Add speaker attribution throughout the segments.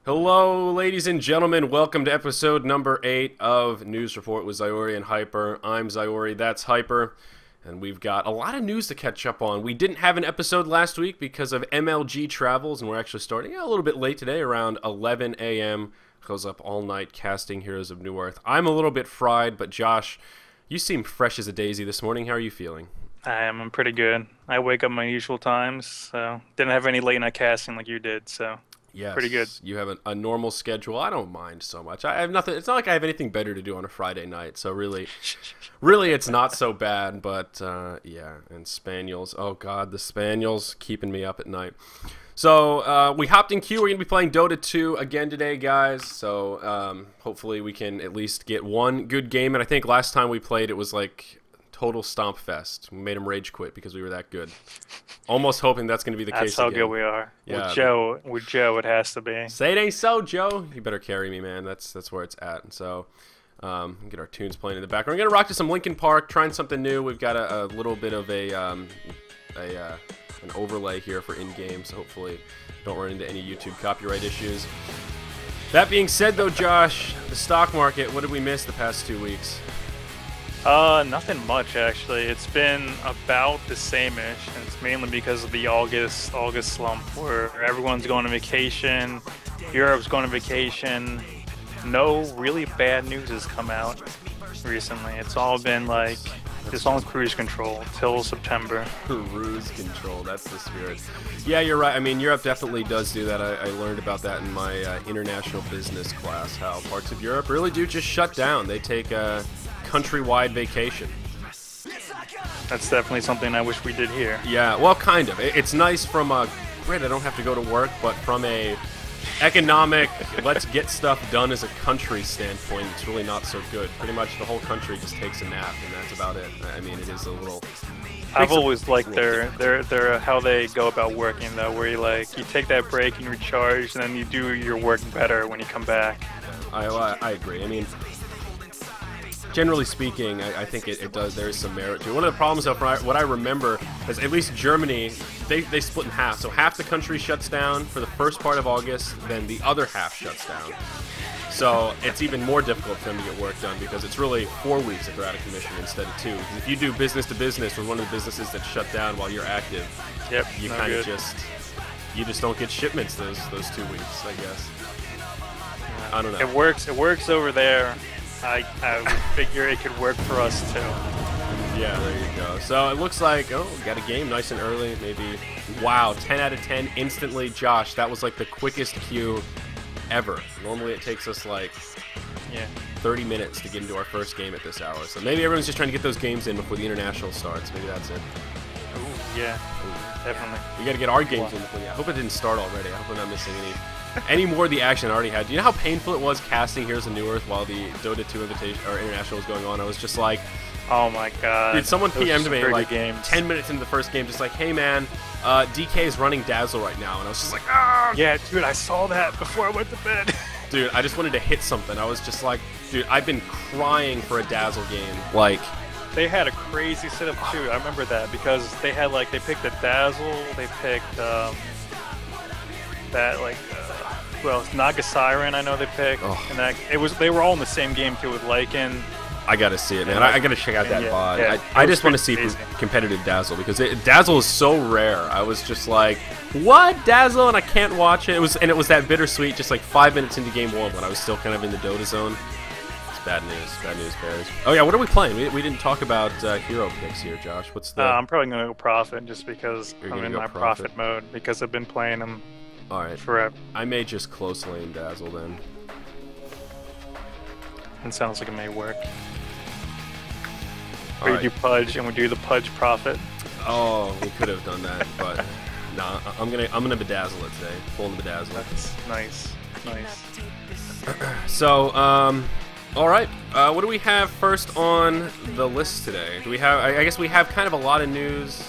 Speaker 1: Hello, ladies and gentlemen. Welcome to episode number 8 of News Report with Zyori and Hyper. I'm Zyori, that's Hyper, and we've got a lot of news to catch up on. We didn't have an episode last week because of MLG travels, and we're actually starting a little bit late today, around 11 a.m. Goes up all night casting Heroes of New Earth. I'm a little bit fried, but Josh, you seem fresh as a daisy this morning. How are you feeling?
Speaker 2: I'm pretty good. I wake up my usual times, so didn't have any late night casting like you did, so pretty good.
Speaker 1: Yes, you have a normal schedule. I don't mind so much. I have nothing. It's not like I have anything better to do on a Friday night. So really, it's not so bad. But yeah, and Spaniels. Oh God, the Spaniels keeping me up at night. So we hopped in queue. We're gonna be playing Dota 2 again today, guys. So hopefully we can at least get one good game. And I think last time we played, it was like total stomp fest. We made him rage quit because we were that good. Almost hoping that's going to be the case
Speaker 2: That's how
Speaker 1: again.
Speaker 2: good we are.
Speaker 1: Yeah.
Speaker 2: With Joe, it has to be.
Speaker 1: Say it ain't so, Joe. You better carry me, man. That's where it's at. And so, get our tunes playing in the background. We're gonna rock to some Linkin Park, trying something new. We've got a little bit of an overlay here for in-game, so hopefully don't run into any YouTube copyright issues. That being said, though, Josh, the stock market. What did we miss the past 2 weeks?
Speaker 2: Nothing much actually. It's been about the same-ish, and it's mainly because of the August slump where everyone's going on vacation, Europe's going on vacation. No really bad news has come out recently. It's all been like just on cruise control till September.
Speaker 1: Cruise control, that's the spirit. Yeah, you're right. I mean, Europe definitely does do that. I learned about that in my international business class, how parts of Europe really do just shut down. They take a countrywide vacation.
Speaker 2: That's definitely something I wish we did here.
Speaker 1: Yeah, well, kind of. It's nice from a, great, I don't have to go to work, but from a economic, let's get stuff done as a country standpoint, it's really not so good. Pretty much the whole country just takes a nap, and that's about it. I mean, it is a little...
Speaker 2: I've always liked their how they go about working though, where you take that break and you recharge, and then you do your work better when you come back.
Speaker 1: I agree. I mean, generally speaking, I think it does. There is some merit to it. One of the problems, though, from what I remember, is at least Germany, they split in half. So half the country shuts down for the first part of August, then the other half shuts down. So it's even more difficult for them to get work done because it's really 4 weeks if they're out of commission instead of 2. If you do business to business with one of the businesses that shut down while you're active,
Speaker 2: yep,
Speaker 1: you
Speaker 2: no
Speaker 1: kind of
Speaker 2: good.
Speaker 1: you just don't get shipments those 2 weeks, I guess. I don't know.
Speaker 2: It works over there. I would figure it could work for us too.
Speaker 1: Yeah, there you go. So it looks like, we got a game nice and early, maybe. Wow, 10 out of 10 instantly. Josh, that was like the quickest queue ever. Normally it takes us like 30 minutes to get into our first game at this hour. So maybe everyone's just trying to get those games in before the international starts. Maybe that's it.
Speaker 2: Ooh, yeah, definitely.
Speaker 1: We got to get our games in before. I hope it didn't start already. I hope we're not missing any more of the action I already had. Do you know how painful it was casting Heroes of New Earth while the Dota 2 invitation or international was going on? I was just like,
Speaker 2: oh my god.
Speaker 1: Dude, someone PM'd me like
Speaker 2: games.
Speaker 1: 10 minutes into the first game, just like, hey man, DK is running Dazzle right now. And I was just like, ah!
Speaker 2: Yeah, dude, I saw that before I went to bed.
Speaker 1: Dude, I just wanted to hit something. I was just like, dude, I've been crying for a Dazzle game. Like,
Speaker 2: they had a crazy setup too. I remember that because they picked a Dazzle, they picked Naga Siren, I know they picked, and they were all in the same game too with Lycan.
Speaker 1: I gotta see it, man. I gotta check out that VOD.
Speaker 2: Yeah,
Speaker 1: I just want to see competitive Dazzle because Dazzle is so rare. I was just like, what, Dazzle? And I can't watch it. It was that bittersweet, just like 5 minutes into game 1 when I was still kind of in the Dota zone. It's bad news, bears. Oh yeah, what are we playing? We didn't talk about hero picks here, Josh. What's the?
Speaker 2: I'm probably gonna go Prophet just because
Speaker 1: You're
Speaker 2: I'm in
Speaker 1: go
Speaker 2: my Prophet mode because I've been playing them.
Speaker 1: All right.
Speaker 2: Forever.
Speaker 1: I may just close lane Dazzle then.
Speaker 2: It sounds like it may work.
Speaker 1: All
Speaker 2: Or
Speaker 1: right.
Speaker 2: you do Pudge and we do the Pudge Prophet.
Speaker 1: Oh, we could have done that, but nah. I'm gonna bedazzle it today. Full in the bedazzle.
Speaker 2: That's nice.
Speaker 1: So, all right. What do we have first on the list today? Do we have? I guess we have kind of a lot of news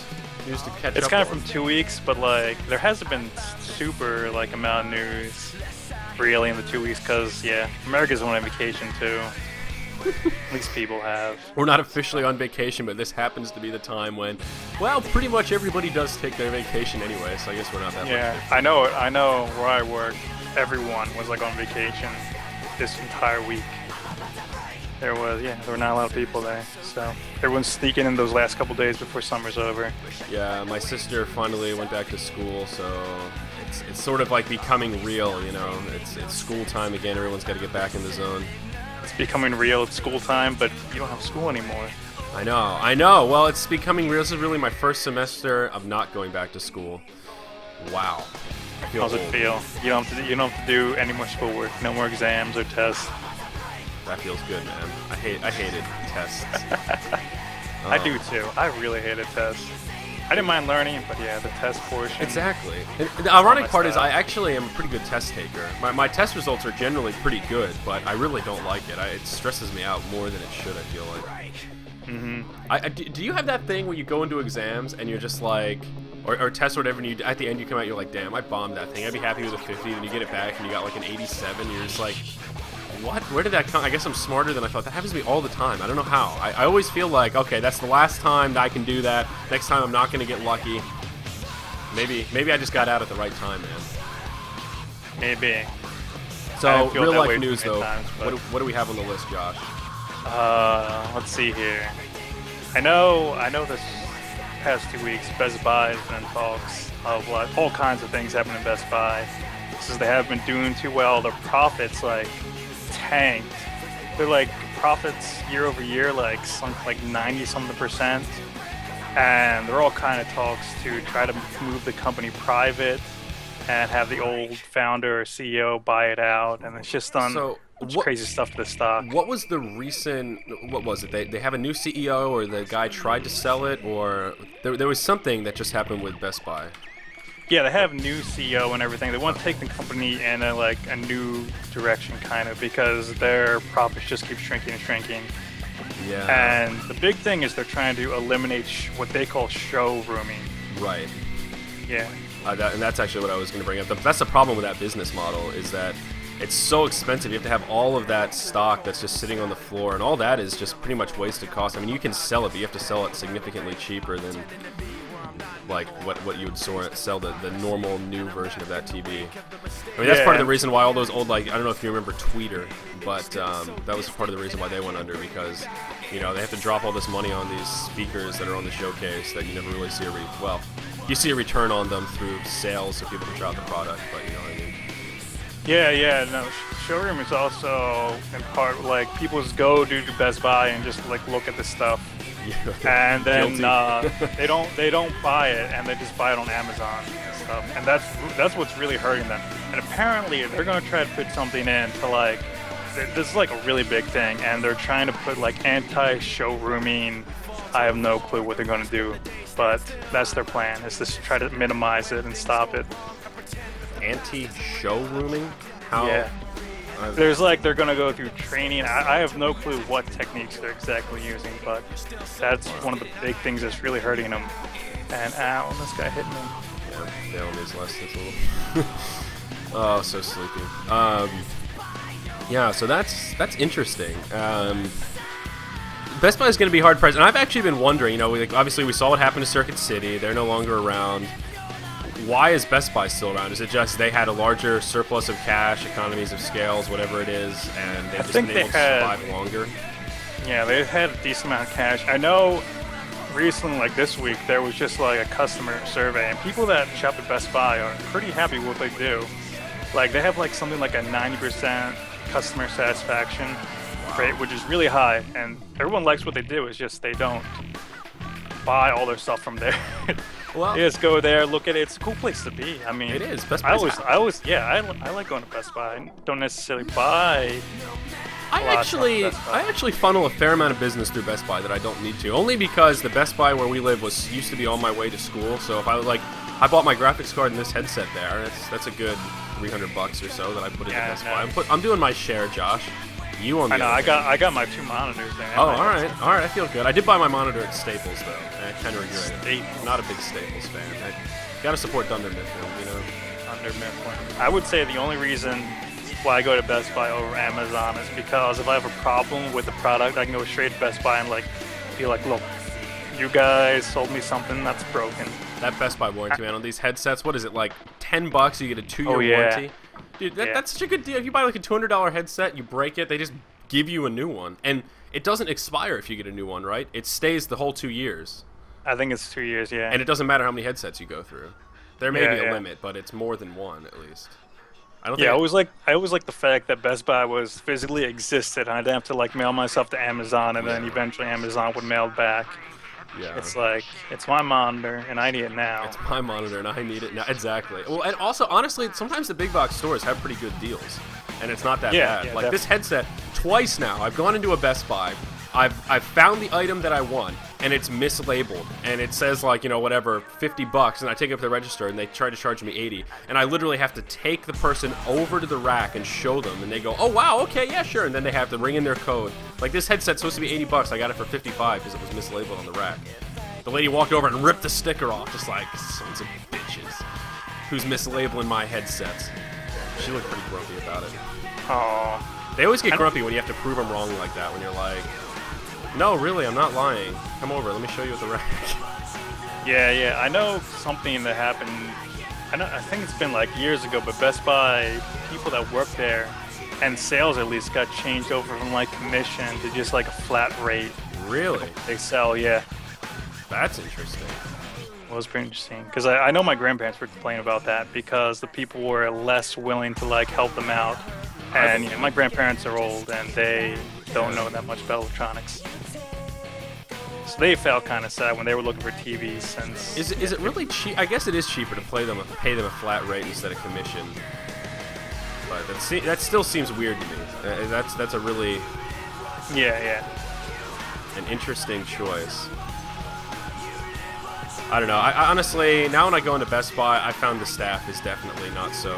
Speaker 1: to catch up.
Speaker 2: It's kind of
Speaker 1: on.
Speaker 2: from 2 weeks, but like there hasn't been super amount of news really in the 2 weeks because America's on vacation too. At least people have.
Speaker 1: We're not officially on vacation, but this happens to be the time when, well, pretty much everybody does take their vacation anyway. So I guess we're not that.
Speaker 2: Yeah, I know where I work. everyone was like on vacation this entire week. There were not a lot of people there, so everyone's sneaking in those last couple days before summer's over.
Speaker 1: Yeah, my sister finally went back to school, so it's sort of like becoming real, you know. It's school time again. Everyone's got to get back in the zone.
Speaker 2: It's becoming real. It's school time, but you don't have school anymore.
Speaker 1: I know. Well, it's becoming real. This is really my first semester of not going back to school. Wow.
Speaker 2: How's it feel? You don't have to do any more schoolwork. No more exams or tests.
Speaker 1: That feels good, man. I hated tests.
Speaker 2: I do too. I really hated tests. I didn't mind learning, but yeah, the test portion.
Speaker 1: Exactly. And the ironic part is I actually am a pretty good test taker. My test results are generally pretty good, but I really don't like it. It stresses me out more than it should, I feel like. Do you have that thing where you go into exams and you're just like, or tests or whatever, and at the end you come out, you're like, damn, I bombed that thing. I'd be happy with a 50, then you get it back and you got like an 87, you're just like, what? Where did that come? I guess I'm smarter than I thought. That happens to me all the time. I don't know how. I always feel like, okay, that's the last time that I can do that. Next time I'm not going to get lucky. Maybe I just got out at the right time, man.
Speaker 2: Maybe.
Speaker 1: So, real life news, though. What do we have on the list, Josh?
Speaker 2: Let's see here. I know this past 2 weeks, Best Buy has been in talks of like all kinds of things happening in Best Buy. Since they haven't been doing too well, their profits like tanked. They're like profits year over year like 90-something %, and they're all kind of talks to try to move the company private and have the old founder or CEO buy it out, and it's just done crazy stuff to the stock.
Speaker 1: What was the recent? What was it? They have a new CEO, or the guy tried to sell it, or there was something that just happened with Best Buy.
Speaker 2: Yeah, they have new CEO and everything. They want to take the company in a new direction, kind of, because their profits just keep shrinking and shrinking.
Speaker 1: Yeah.
Speaker 2: And the big thing is they're trying to eliminate what they call showrooming.
Speaker 1: Right.
Speaker 2: Yeah.
Speaker 1: And that's actually what I was going to bring up. That's the problem with that business model, is that it's so expensive. You have to have all of that stock that's just sitting on the floor, and all that is just pretty much wasted cost. I mean, you can sell it, but you have to sell it significantly cheaper than like what you would sell the normal new version of that TV. I mean, that's part of the reason why all those old, like, I don't know if you remember Tweeter, but that was part of the reason why they went under, because, you know, they have to drop all this money on these speakers that are on the showcase that you never really see you see a return on them through sales, so people can try out the product, but you know what I mean.
Speaker 2: Yeah, no, showroom is also in part like people just go to Best Buy and just like look at the stuff. And then they don't buy it, and they just buy it on Amazon and stuff, and that's what's really hurting them. And apparently they're gonna try to put something in to like, this is like a really big thing, and they're trying to put like anti-showrooming. I have no clue what they're gonna do, but that's their plan, is to try to minimize it and stop it.
Speaker 1: Anti-showrooming? How?
Speaker 2: Yeah. There's like, they're gonna go through training. I have no clue what techniques they're exactly using, but that's one of the big things that's really hurting them. And ow, this guy hit me.
Speaker 1: Yeah, down his less. That's a little. Oh, so sleepy. Yeah, so that's interesting. Best Buy is going to be hard priced, and I've actually been wondering. You know, obviously we saw what happened to Circuit City. They're no longer around. Why is Best Buy still around? Is it just they had a larger surplus of cash, economies of scales, whatever it is, and they've just been able to survive longer?
Speaker 2: Yeah, they've had a decent amount of cash. I know recently, like this week, there was just like a customer survey, and people that shop at Best Buy are pretty happy with what they do. Like, they have like something like a 90% customer satisfaction rate, which is really high, and everyone likes what they do. It's just they don't buy all their stuff from there. Well, you just go there, look at it. It's a cool place to be. I mean,
Speaker 1: it is. Best Buy.
Speaker 2: I like going to Best Buy. I don't necessarily buy.
Speaker 1: I actually funnel a fair amount of business through Best Buy that I don't need to. Only because the Best Buy where we live used to be on my way to school. So if I bought my graphics card and this headset there. That's a good $300 or so that I put into Best Buy. I'm doing my share, Josh. You on the
Speaker 2: I got my 2 monitors there.
Speaker 1: Oh, all right. I feel good. I did buy my monitor at Staples though. I kind of regret it. Not a big Staples fan. I gotta support Dunder Mifflin, you know.
Speaker 2: Dunder Mifflin. I would say the only reason why I go to Best Buy over Amazon is because if I have a problem with the product, I can go straight to Best Buy and like be like, look, you guys sold me something that's broken.
Speaker 1: That Best Buy warranty, man, on these headsets, what is it, like $10? You get a 2-year warranty. Dude, that's such a good deal. If you buy like a $200 headset, you break it, they just give you a new one. And it doesn't expire if you get a new one, right? It stays the whole 2 years.
Speaker 2: I think it's 2 years, yeah.
Speaker 1: And it doesn't matter how many headsets you go through. There may be a limit, but it's more than one at least. I don't think
Speaker 2: I always like the fact that Best Buy was physically existed. And I'd have to like mail myself to Amazon, and then eventually Amazon would mail it back.
Speaker 1: Yeah.
Speaker 2: It's like, it's my monitor, and I need it now.
Speaker 1: It's my monitor, and I need it now. Exactly. Well, and also, honestly, sometimes the big box stores have pretty good deals, and it's not that bad.
Speaker 2: Yeah,
Speaker 1: like
Speaker 2: definitely.
Speaker 1: This headset, twice now, I've gone into a Best Buy, I've found the item that I want, and it's mislabeled, and it says like, you know, whatever, $50, and I take it up to the register, and they try to charge me $80, and I literally have to take the person over to the rack and show them, and they go, oh wow, okay, yeah, sure, and then they have to ring in their code. Like, this headset's supposed to be $80, I got it for $55 because it was mislabeled on the rack. The lady walked over and ripped the sticker off, just like, sons of bitches, who's mislabeling my headsets. She looked pretty grumpy about it.
Speaker 2: Oh.
Speaker 1: They always get grumpy when you have to prove them wrong like that, when you're like, no, really, I'm not lying. Come over, let me show you at the rack.
Speaker 2: Yeah, I know something that happened, I think it's been like years ago, but Best Buy, people that work there, and sales at least, got changed over from like commission to just like a flat rate.
Speaker 1: Really?
Speaker 2: They sell, yeah.
Speaker 1: That's interesting.
Speaker 2: It was pretty interesting, because I know my grandparents were complaining about that, because the people were less willing to like help them out. And you know, my grandparents are old, and they don't know that much about electronics. So they felt kind of sad when they were looking for TVs. Since
Speaker 1: is it really cheap? I guess it is cheaper to pay them a flat rate instead of commission. But that still seems weird to me. That's a really an interesting choice. I don't know. I honestly, now when I go into Best Buy, I found the staff is definitely not so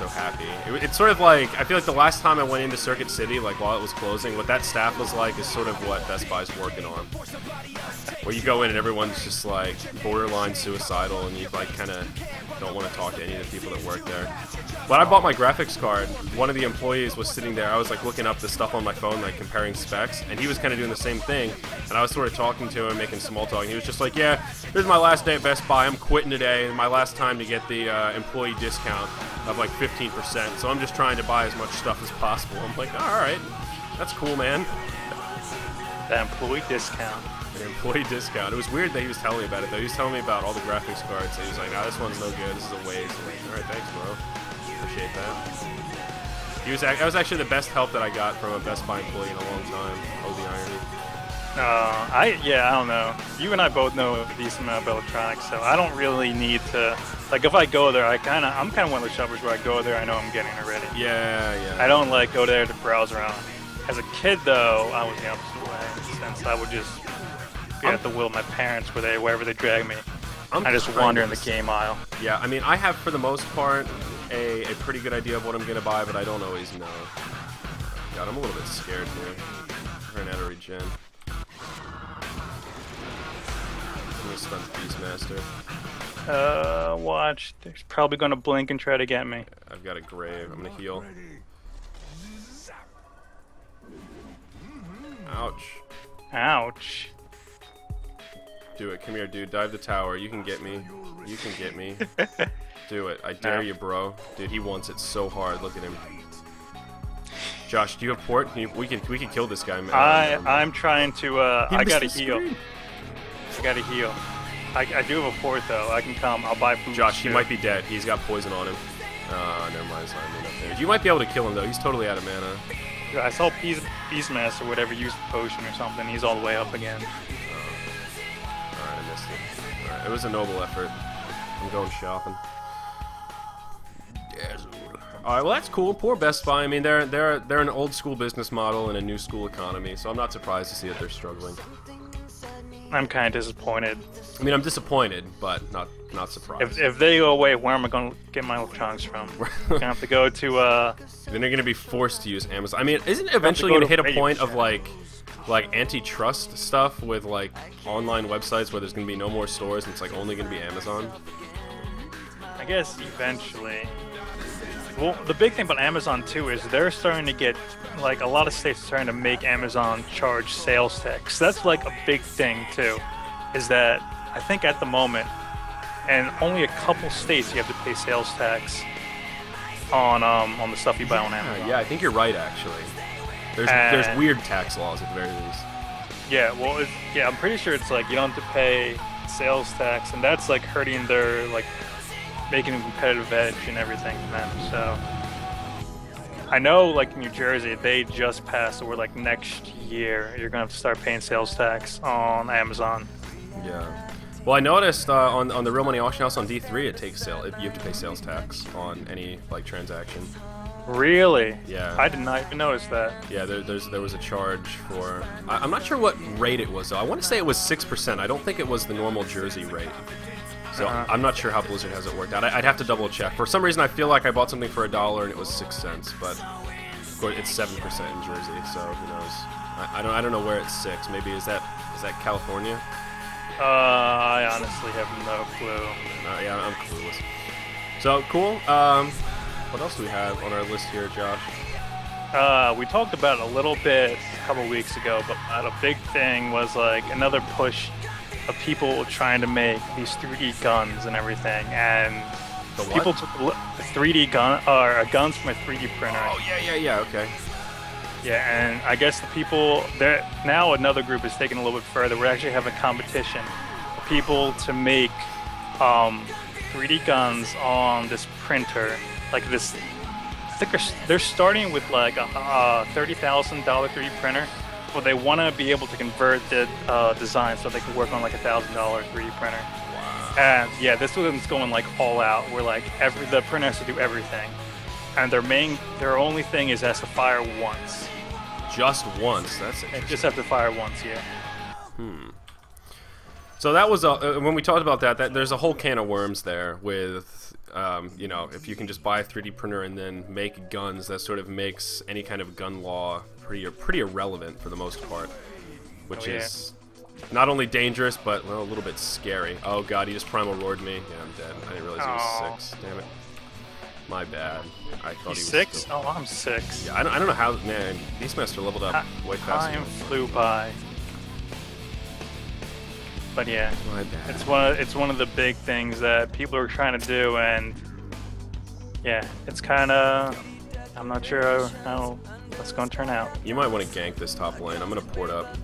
Speaker 1: happy. It's sort of like, I feel like the last time I went into Circuit City, like while it was closing, what that staff was like is sort of what Best Buy's working on. Where you go in and everyone's just like borderline suicidal, and you like kind of don't want to talk to any of the people that work there. When I bought my graphics card, one of the employees was sitting there. I was like looking up the stuff on my phone, like comparing specs, and he was kind of doing the same thing. And I was sort of talking to him, making small talk, and he was just like, yeah, this is my last day at Best Buy. I'm quitting today, and my last time to get the employee discount of like 15%. So I'm just trying to buy as much stuff as possible. I'm like, all right, that's cool, man.
Speaker 2: The employee discount.
Speaker 1: An employee discount. It was weird that he was telling me about it, though. He was telling me about all the graphics cards, and he was like, nah, this one's no good. This is a waste. I'm like, all right, thanks, bro. Appreciate that. That was actually the best help that I got from a Best Buy employee in a long time. Oh, the irony.
Speaker 2: I don't know. You and I both know a decent amount of electronics, so I don't really need to. Like, if I go there, I'm kind of one of those shoppers where I go there, I know I'm getting it ready.
Speaker 1: Yeah.
Speaker 2: I don't like go there to browse around. As a kid, though, I was the opposite way, since I would just be at the will of my parents wherever they drag me. I just wander in the game aisle.
Speaker 1: Yeah, I mean, I have for the most part a pretty good idea of what I'm gonna buy, but I don't always know. God, I'm a little bit scared here. Ran out of regen. I'm gonna stun Beastmaster.
Speaker 2: Watch. They're probably gonna blink and try to get me.
Speaker 1: I've got a grave. I'm gonna heal. Ouch.
Speaker 2: Ouch.
Speaker 1: Do it. Come here, dude. Dive the tower. You can get me. You can get me. Do it. I dare you, bro. Dude, he wants it so hard. Look at him. Josh, do you have port? We can kill this guy, man.
Speaker 2: I'm trying to. I gotta heal. I gotta heal. I do have a port though. I can come. I'll buy food.
Speaker 1: Josh, he might be dead. He's got poison on him. Never mind. You might be able to kill him though. He's totally out of mana.
Speaker 2: Yeah, I saw Beastmaster or whatever use a potion or something. He's all the way up again.
Speaker 1: Alright, I missed it. Alright, it was a noble effort. I'm going shopping. Alright, well that's cool. Poor Best Buy. I mean, they're an old school business model and a new school economy, so I'm not surprised to see that they're struggling.
Speaker 2: I'm kind of disappointed.
Speaker 1: I mean, I'm disappointed, but not surprised.
Speaker 2: If they go away, where am I going to get my electronics from? I'm going to have to go to,
Speaker 1: Then they're going to be forced to use Amazon. I mean, isn't it eventually going to hit a point of, like antitrust stuff with, like, online websites where there's going to be no more stores and it's, like, only going to be Amazon?
Speaker 2: I guess eventually. Well, the big thing about Amazon, too, is they're starting to get, like, a lot of states are starting to make Amazon charge sales tax. That's, like, a big thing, too, is that I think at the moment, and only a couple states you have to pay sales tax. on the stuff you buy on Amazon.
Speaker 1: Yeah, I think you're right actually. There's weird tax laws at the very least.
Speaker 2: Yeah, well, I'm pretty sure it's like you don't have to pay sales tax, and that's like hurting their like making a competitive edge and everything, man. So I know, like in New Jersey, they just passed, or like next year, you're gonna have to start paying sales tax on Amazon.
Speaker 1: Yeah. Well, I noticed on the Real Money Auction House on D3, you have to pay sales tax on any like transaction.
Speaker 2: Really?
Speaker 1: Yeah.
Speaker 2: I did not even notice that.
Speaker 1: Yeah, there was a charge for. I'm not sure what rate it was though. I want to say it was 6%. I don't think it was the normal Jersey rate. So I'm not sure how Blizzard has it worked out. I'd have to double check. For some reason, I feel like I bought something for $1 and it was 6 cents, but of course it's 7% in Jersey. So who knows? I don't know where it's 6. Maybe is that California?
Speaker 2: I honestly have no clue.
Speaker 1: Yeah, I'm clueless. So cool. What else do we have on our list here, Josh?
Speaker 2: We talked about it a little bit a couple weeks ago, but a big thing was like another push of people trying to make these 3D guns and everything, and people took 3D guns from a 3D printer.
Speaker 1: Oh yeah, okay.
Speaker 2: Yeah, and I guess the people there now, another group is taking a little bit further. We're actually having a competition for people to make 3D guns on this printer, like this. I think they're starting with like a $30,000 3D printer, but they want to be able to convert the design so they can work on like $1,000 3D printer.
Speaker 1: Wow.
Speaker 2: And yeah, this one's going like all out. Where like the printer has to do everything, and their only thing is it has to fire once.
Speaker 1: Just once. That's interesting.
Speaker 2: They just have to fire once, yeah.
Speaker 1: So that was when we talked about that. There's a whole can of worms there with, if you can just buy a 3D printer and then make guns, that sort of makes any kind of gun law pretty irrelevant for the most part, which is not only dangerous but a little bit scary. Oh god, he just primal roared me. Yeah, I'm dead. I didn't realize he was 6. Damn it. My bad. I thought he was
Speaker 2: 6?
Speaker 1: Still...
Speaker 2: Oh, I'm 6.
Speaker 1: Yeah, I don't know how. Man, Beastmaster leveled up way faster.
Speaker 2: Time flew by. But yeah,
Speaker 1: my bad.
Speaker 2: It's one of the big things that people are trying to do, and yeah, it's kind of. I'm not sure how that's going to turn out.
Speaker 1: You might want to gank this top lane. I'm going to port up.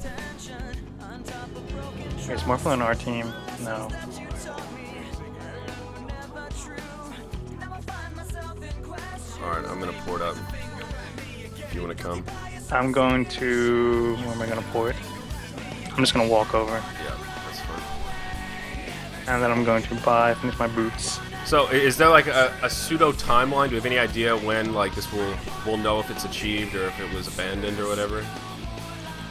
Speaker 2: There's more on our team. No.
Speaker 1: Alright, I'm gonna port up. If you wanna come.
Speaker 2: I'm going to... Where am I gonna port? I'm just gonna walk over.
Speaker 1: Yeah, that's fine.
Speaker 2: And then I'm going to finish my boots.
Speaker 1: So, is there like a pseudo timeline? Do we have any idea when like this we'll know if it's achieved or if it was abandoned or whatever?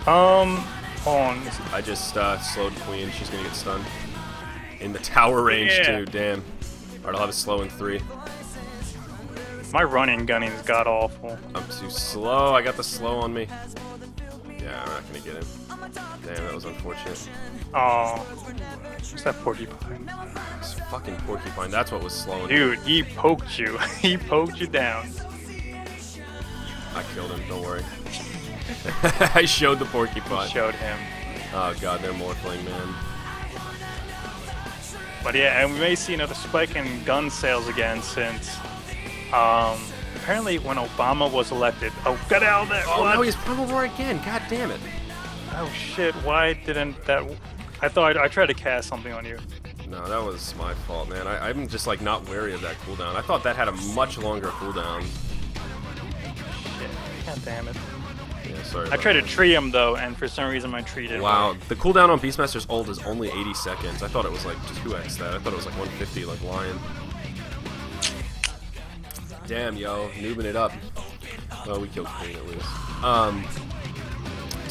Speaker 2: Hold on.
Speaker 1: I just slowed Queen. She's gonna get stunned. In the tower range too, damn. Alright, I'll have it slow in 3.
Speaker 2: My running gunning is god awful.
Speaker 1: I'm too slow. I got the slow on me. Yeah, I'm not gonna get him. Damn, that was unfortunate.
Speaker 2: Oh, what's that porcupine?
Speaker 1: This fucking porcupine. That's what was slowing.
Speaker 2: Dude, he poked you. He poked you down.
Speaker 1: I killed him. Don't worry. I showed the porcupine.
Speaker 2: You showed him.
Speaker 1: Oh god, they're morphling, man.
Speaker 2: But yeah, and we may see another spike in gun sales again since. Apparently when Obama was elected... Oh, get out of there!
Speaker 1: Oh,
Speaker 2: what?
Speaker 1: no, he's Primal Roar again. God damn it.
Speaker 2: Oh, shit. Why didn't that... I thought I tried to cast something on you.
Speaker 1: No, that was my fault, man. I'm just, like, not wary of that cooldown. I thought that had a much longer cooldown.
Speaker 2: Shit. God damn it.
Speaker 1: Yeah, sorry.
Speaker 2: I tried to tree him, though, and for some reason my tree didn't work.
Speaker 1: The cooldown on Beastmaster's ult is only 80 seconds. I thought it was, like, 2x that. I thought it was, like, 150, like Lion. Damn, yo, noobing it up. Well, we killed Queen at least.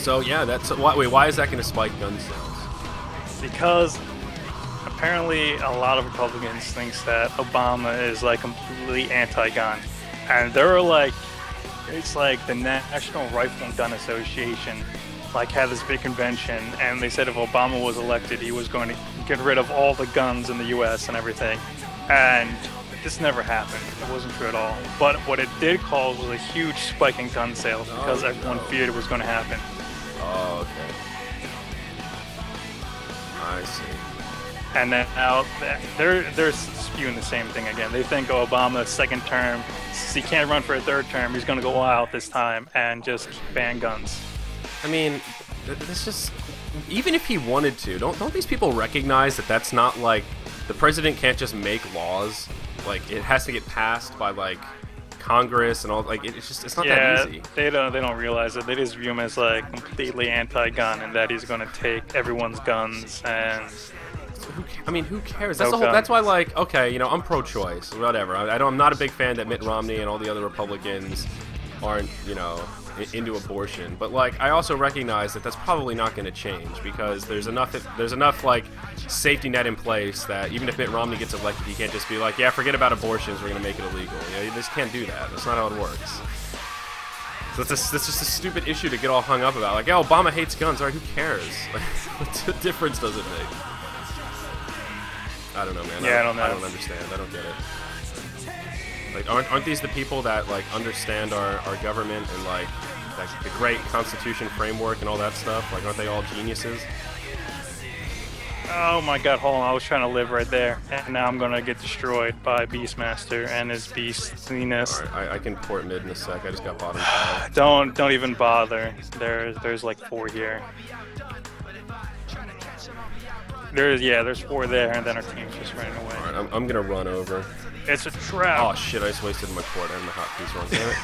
Speaker 1: So yeah, that's why is that going to spike gun sales?
Speaker 2: Because apparently a lot of Republicans thinks that Obama is like completely anti-gun, and they're like, it's like the National Rifle and Gun Association like had this big convention, and they said if Obama was elected, he was going to get rid of all the guns in the U.S. and everything, and this never happened. It wasn't true at all. But what it did cause was a huge spike in gun sales because everyone feared it was going to happen.
Speaker 1: Oh, okay. I see.
Speaker 2: And then now they're spewing the same thing again. They think Obama's second term, since he can't run for a third term, he's going to go all out this time and just ban guns.
Speaker 1: I mean, this just, even if he wanted to, don't these people recognize that that's not like, the president can't just make laws? Like, it has to get passed by like Congress and all. Like, it's not that easy.
Speaker 2: They don't realize it. They just view him as like completely anti-gun and that he's going to take everyone's guns and.
Speaker 1: I mean, who cares? That's why, like, okay, you know, I'm pro-choice, whatever. I'm not a big fan that Mitt Romney and all the other Republicans aren't, you know, into abortion. But like, I also recognize that that's probably not going to change because there's enough like safety net in place that even if Mitt Romney gets elected, he can't just be like, yeah, forget about abortions, we're going to make it illegal. You know, you just can't do that. That's not how it works. So that's just a stupid issue to get all hung up about. Like, yeah, Obama hates guns. All right, who cares? Like, what difference does it make? I don't know, man.
Speaker 2: Yeah, I don't know.
Speaker 1: I don't understand. I don't get it. Like, aren't these the people that like understand our government and like the great Constitution framework and all that stuff? Like, aren't they all geniuses?
Speaker 2: Oh my God! Hold on, I was trying to live right there, and now I'm gonna get destroyed by Beastmaster and his beastliness.
Speaker 1: All right, I can port mid in a sec. I just got bottom five.
Speaker 2: Don't even bother. There's like 4 here. There's 4 there, and then our team's just running away.
Speaker 1: Alright, I'm gonna run over.
Speaker 2: It's a trap!
Speaker 1: Oh shit, I just wasted my port and the hotkeys wrong. Damn it.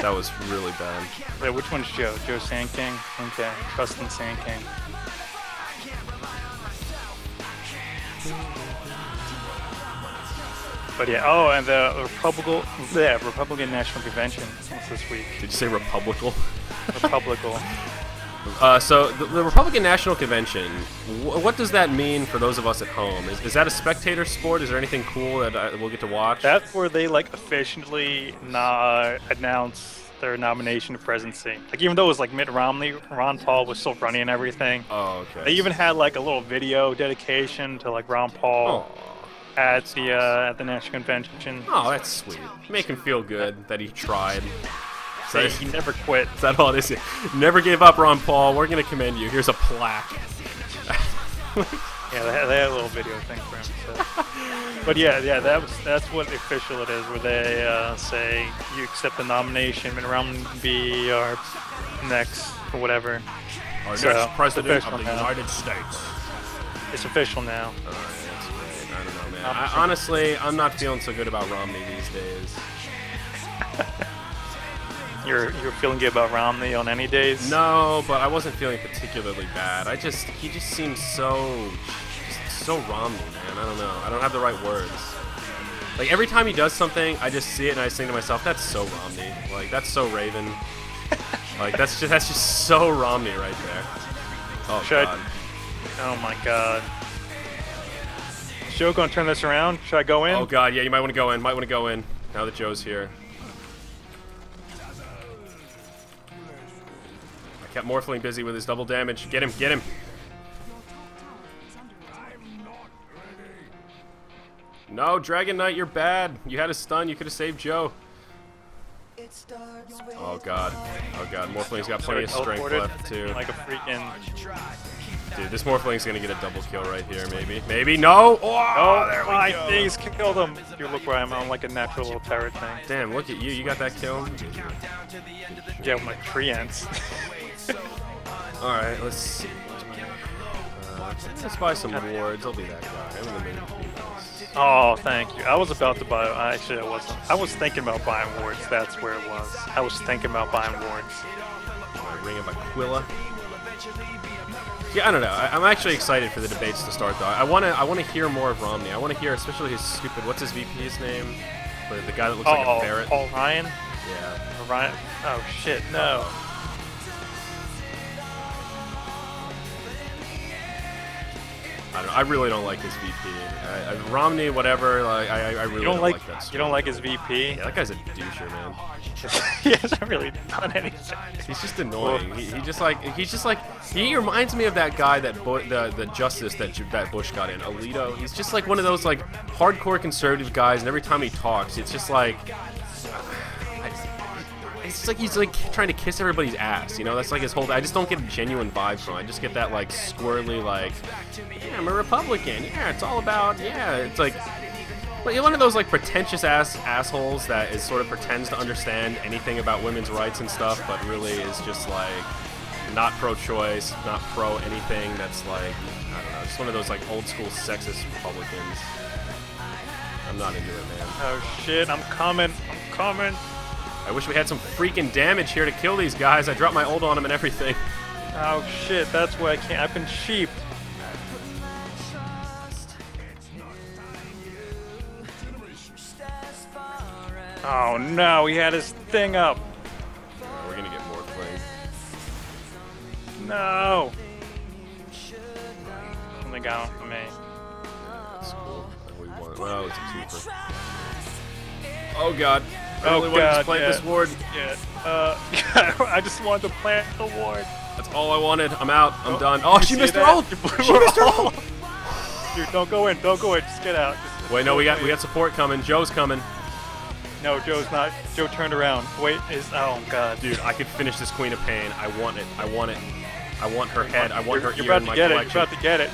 Speaker 1: That was really bad.
Speaker 2: Wait, which one's Joe? Joe Sand King? Okay, trust in Sand King. But yeah, oh, and the Republican National Convention was this week.
Speaker 1: Did you say Republical?
Speaker 2: Republical.
Speaker 1: So the Republican National Convention, what does that mean for those of us at home? Is that a spectator sport? Is there anything cool that we'll get to watch?
Speaker 2: That's where they like officially announce their nomination for presidency. Like, even though it was like Mitt Romney, Ron Paul was still running and everything.
Speaker 1: Oh, okay.
Speaker 2: They even had like a little video dedication to like Ron Paul at the National Convention.
Speaker 1: Oh, that's sweet. Make him feel good that he tried.
Speaker 2: He never quit.
Speaker 1: Is that all it is? Never gave up, Ron Paul. We're going to commend you. Here's a plaque.
Speaker 2: Yeah, they had a little video thing for him. So. But yeah, that's what official it is, where they say you accept the nomination, and Romney can be our next or whatever.
Speaker 1: Our next president of the United States.
Speaker 2: It's official now.
Speaker 1: That's great. I don't know, man. Honestly, I'm not feeling so good about Romney these days.
Speaker 2: You're feeling good about Romney on any days?
Speaker 1: No, but I wasn't feeling particularly bad. He just seems so Romney, man. I don't know. I don't have the right words. Like, every time he does something, I just see it and I think to myself, that's so Romney. Like, that's so Raven. Like, that's just so Romney right there. Oh God.
Speaker 2: Oh my God. Is Joe gonna turn this around? Should I go in?
Speaker 1: Oh God, yeah, you might want to go in. Now that Joe's here. Kept Morphling busy with his double damage. Get him. No, Dragon Knight, you're bad. You had a stun. You could have saved Joe. Oh God. Morphling's got plenty of strength left too.
Speaker 2: Like a freaking.
Speaker 1: Dude, this Morphling's gonna get a double kill right here, maybe. Maybe no. Oh, there we go.
Speaker 2: My things killed him. You look where I'm on, like a natural little turret thing.
Speaker 1: Damn, look at you. You got that kill.
Speaker 2: Yeah, with my treants.
Speaker 1: Alright, let's see. Let's buy some wards. I'll be that guy. I'm gonna make it be nice.
Speaker 2: Oh, thank you. I was about to buy. Actually, I wasn't. I was thinking about buying wards. That's where it was. I was thinking about buying wards.
Speaker 1: Ring of Aquila. Yeah, I don't know. I'm actually excited for the debates to start, though. I want to hear more of Romney. I want to hear, especially his stupid. What's his VP's name? The guy that looks like a ferret.
Speaker 2: Paul Ryan.
Speaker 1: Yeah.
Speaker 2: Ryan. Oh shit! No.
Speaker 1: I don't know. I really don't like his VP. Romney, whatever. Like, I really don't like that.
Speaker 2: You don't like his VP?
Speaker 1: Yeah, that guy's a doucher, man.
Speaker 2: He hasn't really done anything.
Speaker 1: He's just annoying. He reminds me of that guy that the justice that Bush got in, Alito. He's just like one of those like hardcore conservative guys, and every time he talks, it's just like it's like he's like trying to kiss everybody's ass, you know? That's like his whole. I just don't get a genuine vibe from him. I just get that like squirrely like, yeah, I'm a Republican. Yeah, it's all about it's like you're one of those like pretentious assholes that is sort of pretends to understand anything about women's rights and stuff, but really is just like not pro-choice, not pro anything. That's like, I don't know, just one of those like old school sexist Republicans. I'm not into it, man.
Speaker 2: Oh shit, I'm coming.
Speaker 1: I wish we had some freaking damage here to kill these guys. I dropped my ult on them and everything.
Speaker 2: Oh shit, that's why I can't. I've been sheeped. Oh no, he had his thing up.
Speaker 1: We're gonna get more playing.
Speaker 2: No. Something got on for me.
Speaker 1: That's cool. We won. Well, it's a twofer. Oh god. I really
Speaker 2: Oh
Speaker 1: wanted to
Speaker 2: god,
Speaker 1: plant this ward.
Speaker 2: Yeah. I just wanted to plant the ward.
Speaker 1: That's all I wanted. I'm out. I'm done. Oh, she missed her ult.
Speaker 2: She missed her ult. Dude, don't go in. Don't go in. Just get out.
Speaker 1: Wait, no, we got support coming. Joe's coming.
Speaker 2: No, Joe's not. Joe turned around. Wait, oh god.
Speaker 1: Dude, I could finish this Queen of Pain. I want it. I want it. I want her head. I want her ear in my collection.
Speaker 2: You're about to get it.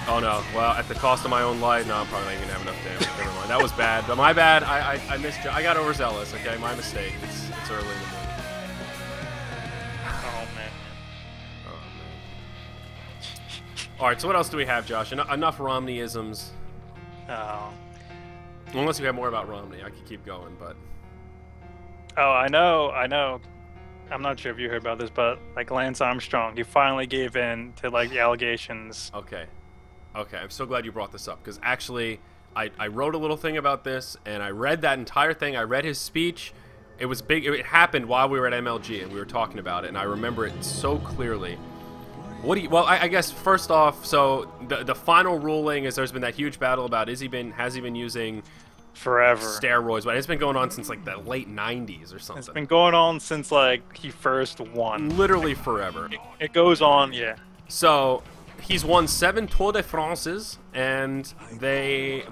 Speaker 1: Oh no. Well, at the cost of my own life. No, I'm probably not gonna have enough damage. Never mind. That was bad. But my bad. I missed Joe. I got overzealous. Okay, my mistake. It's early in the morning.
Speaker 2: Oh man.
Speaker 1: Oh man. All right. So what else do we have, Josh? Enough Romneyisms.
Speaker 2: Oh.
Speaker 1: Unless you have more about Romney, I could keep going, but...
Speaker 2: Oh, I know. I'm not sure if you heard about this, but, like, Lance Armstrong, he finally gave in to, like, the allegations.
Speaker 1: Okay, I'm so glad you brought this up, because actually, I wrote a little thing about this, and I read that entire thing. I read his speech. It was big. It happened while we were at MLG, and we were talking about it, and I remember it so clearly. Well, I guess first off, so the final ruling is there's been that huge battle about has he been using
Speaker 2: forever
Speaker 1: steroids, but it's been going on since like the late 90s or something.
Speaker 2: It's been going on since like he first won.
Speaker 1: Literally forever.
Speaker 2: It goes on, yeah.
Speaker 1: So he's won 7 Tour de France's, and the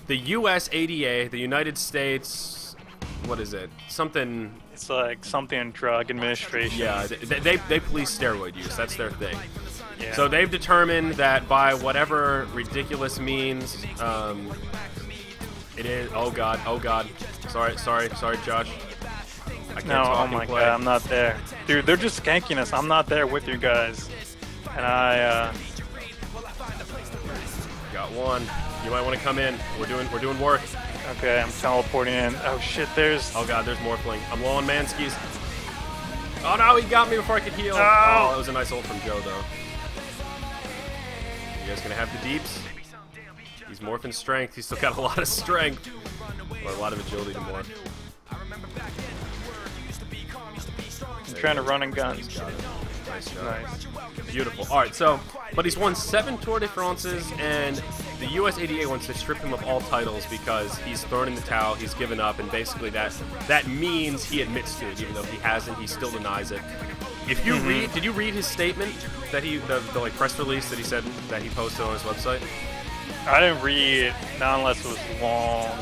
Speaker 1: U.S. ADA, the United States, what is it? Something.
Speaker 2: It's like something drug administration.
Speaker 1: Yeah, they police steroid use. That's their thing.
Speaker 2: Yeah.
Speaker 1: So they've determined that by whatever ridiculous means, it is. Oh god. Sorry, Josh. I can't talk
Speaker 2: oh my
Speaker 1: and play.
Speaker 2: god, I'm not there, dude. They're just skanking us. I'm not there with you guys, and I
Speaker 1: got one. You might want to come in. We're doing work.
Speaker 2: Okay, I'm teleporting in. Oh shit, there's...
Speaker 1: Oh god, there's Morphling. I'm low on Manskis. Oh no, he got me before I could heal.
Speaker 2: No.
Speaker 1: Oh, that was a nice ult from Joe, though. You guys gonna have the deeps? He's morphing strength. He's still got a lot of strength. Or a lot of agility to morph.
Speaker 2: I'm trying to run and gun.
Speaker 1: Nice job.
Speaker 2: Nice.
Speaker 1: Beautiful. Alright, so, but he's won 7 Tour de France's, and the US ADA wants to strip him of all titles because he's thrown in the towel, he's given up, and basically that means he admits to it, even though he hasn't, he still denies it. If you read, did you read his statement that the like press release that he said that he posted on his website?
Speaker 2: I didn't read it, not unless it was a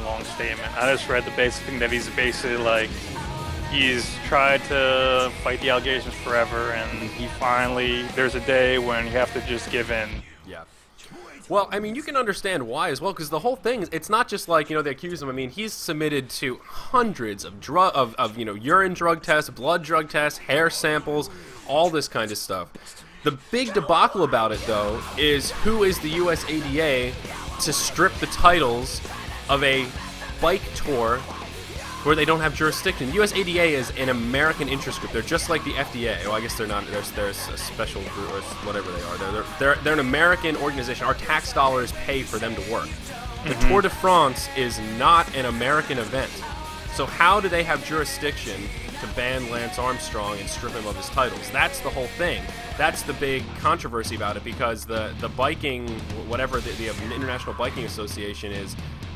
Speaker 2: long statement. I just read the basic thing that he's basically like, he's tried to fight the allegations forever, and he finally, there's a day when you have to just give in.
Speaker 1: Yeah. Well, I mean, you can understand why as well, because the whole thing, it's not just like, they accuse him. I mean, he's submitted to hundreds of urine drug tests, blood drug tests, hair samples, all this kind of stuff. The big debacle about it, though, is who is the US ADA to strip the titles of a bike tour where they don't have jurisdiction. The US ADA is an American interest group. They're just like the FDA. Well, I guess they're not. There's a special group or whatever they are. They're an American organization. Our tax dollars pay for them to work. The Tour de France is not an American event. So how do they have jurisdiction to ban Lance Armstrong and strip him of his titles? That's the whole thing. That's the big controversy about it, because the biking, whatever the International Biking Association is,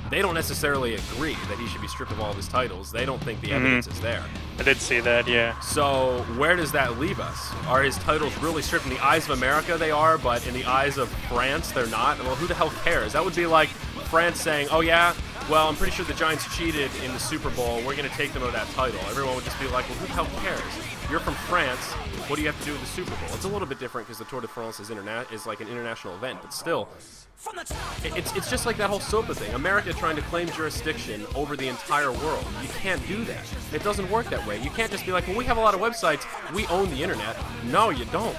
Speaker 1: they don't necessarily agree that he should be stripped of all of his titles. They don't think the evidence is there.
Speaker 2: I did see that, yeah.
Speaker 1: So where does that leave us? Are his titles really stripped? In the eyes of America, they are, but in the eyes of France, they're not? Well, who the hell cares? That would be like France saying, oh yeah, well, I'm pretty sure the Giants cheated in the Super Bowl. We're going to take them to that title. Everyone would just be like, well, who the hell cares? You're from France. What do you have to do with the Super Bowl? It's a little bit different because the Tour de France is like an international event, but still, it's just like that whole SOPA thing. America trying to claim jurisdiction over the entire world. You can't do that. It doesn't work that way. You can't just be like, well, we have a lot of websites. We own the internet. No, you don't.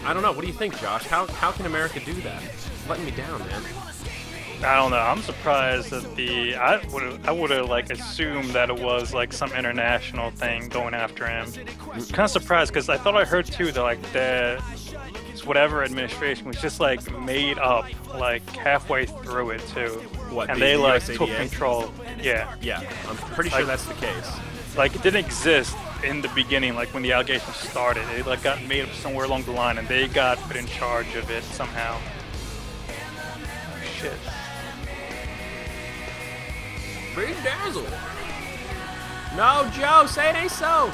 Speaker 1: I don't know. What do you think, Josh? How can America do that? It's letting me down, man.
Speaker 2: I don't know. I'm surprised that I would have like assumed that it was like some international thing going after him. Kind of surprised because I thought I heard too that like whatever administration was just like made up like halfway through it too.
Speaker 1: What?
Speaker 2: And
Speaker 1: the
Speaker 2: they like
Speaker 1: USADA?
Speaker 2: took control. Yeah.
Speaker 1: Yeah, I'm pretty sure that's the case.
Speaker 2: Like it didn't exist in the beginning, like when the allegations started. It like got made up somewhere along the line, and they got put in charge of it somehow. Shit.
Speaker 1: Big dazzle. No, Joe, say it ain't so.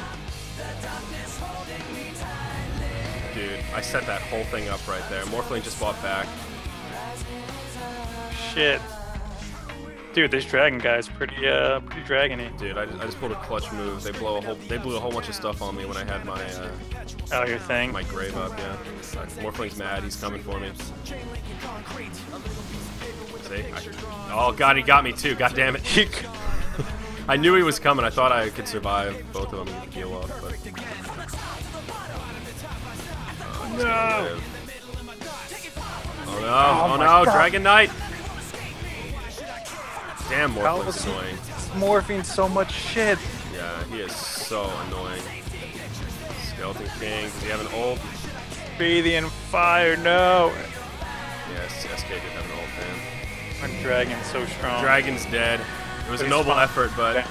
Speaker 1: Dude, I set that whole thing up right there. Morphling just bought back.
Speaker 2: Shit. Dude, this dragon guy's pretty dragony.
Speaker 1: Dude, I just pulled a clutch move. They blew a whole bunch of stuff on me when I had my
Speaker 2: your thing.
Speaker 1: my grave up. Yeah. Morphling's mad. He's coming for me. See? Oh god, he got me too. God damn it. I knew he was coming. I thought I could survive both of them and heal off, but
Speaker 2: No.
Speaker 1: Oh no! Oh no! Dragon Knight! Damn,
Speaker 2: How
Speaker 1: Morphling's
Speaker 2: is
Speaker 1: annoying.
Speaker 2: Morphing so much shit.
Speaker 1: Yeah, he is so annoying. Skeleton King, does he have an ult?
Speaker 2: Bathing fire, no.
Speaker 1: Yes, SK did have an ult, man.
Speaker 2: My dragon's so strong.
Speaker 1: Dragon's dead. It was a noble effort, but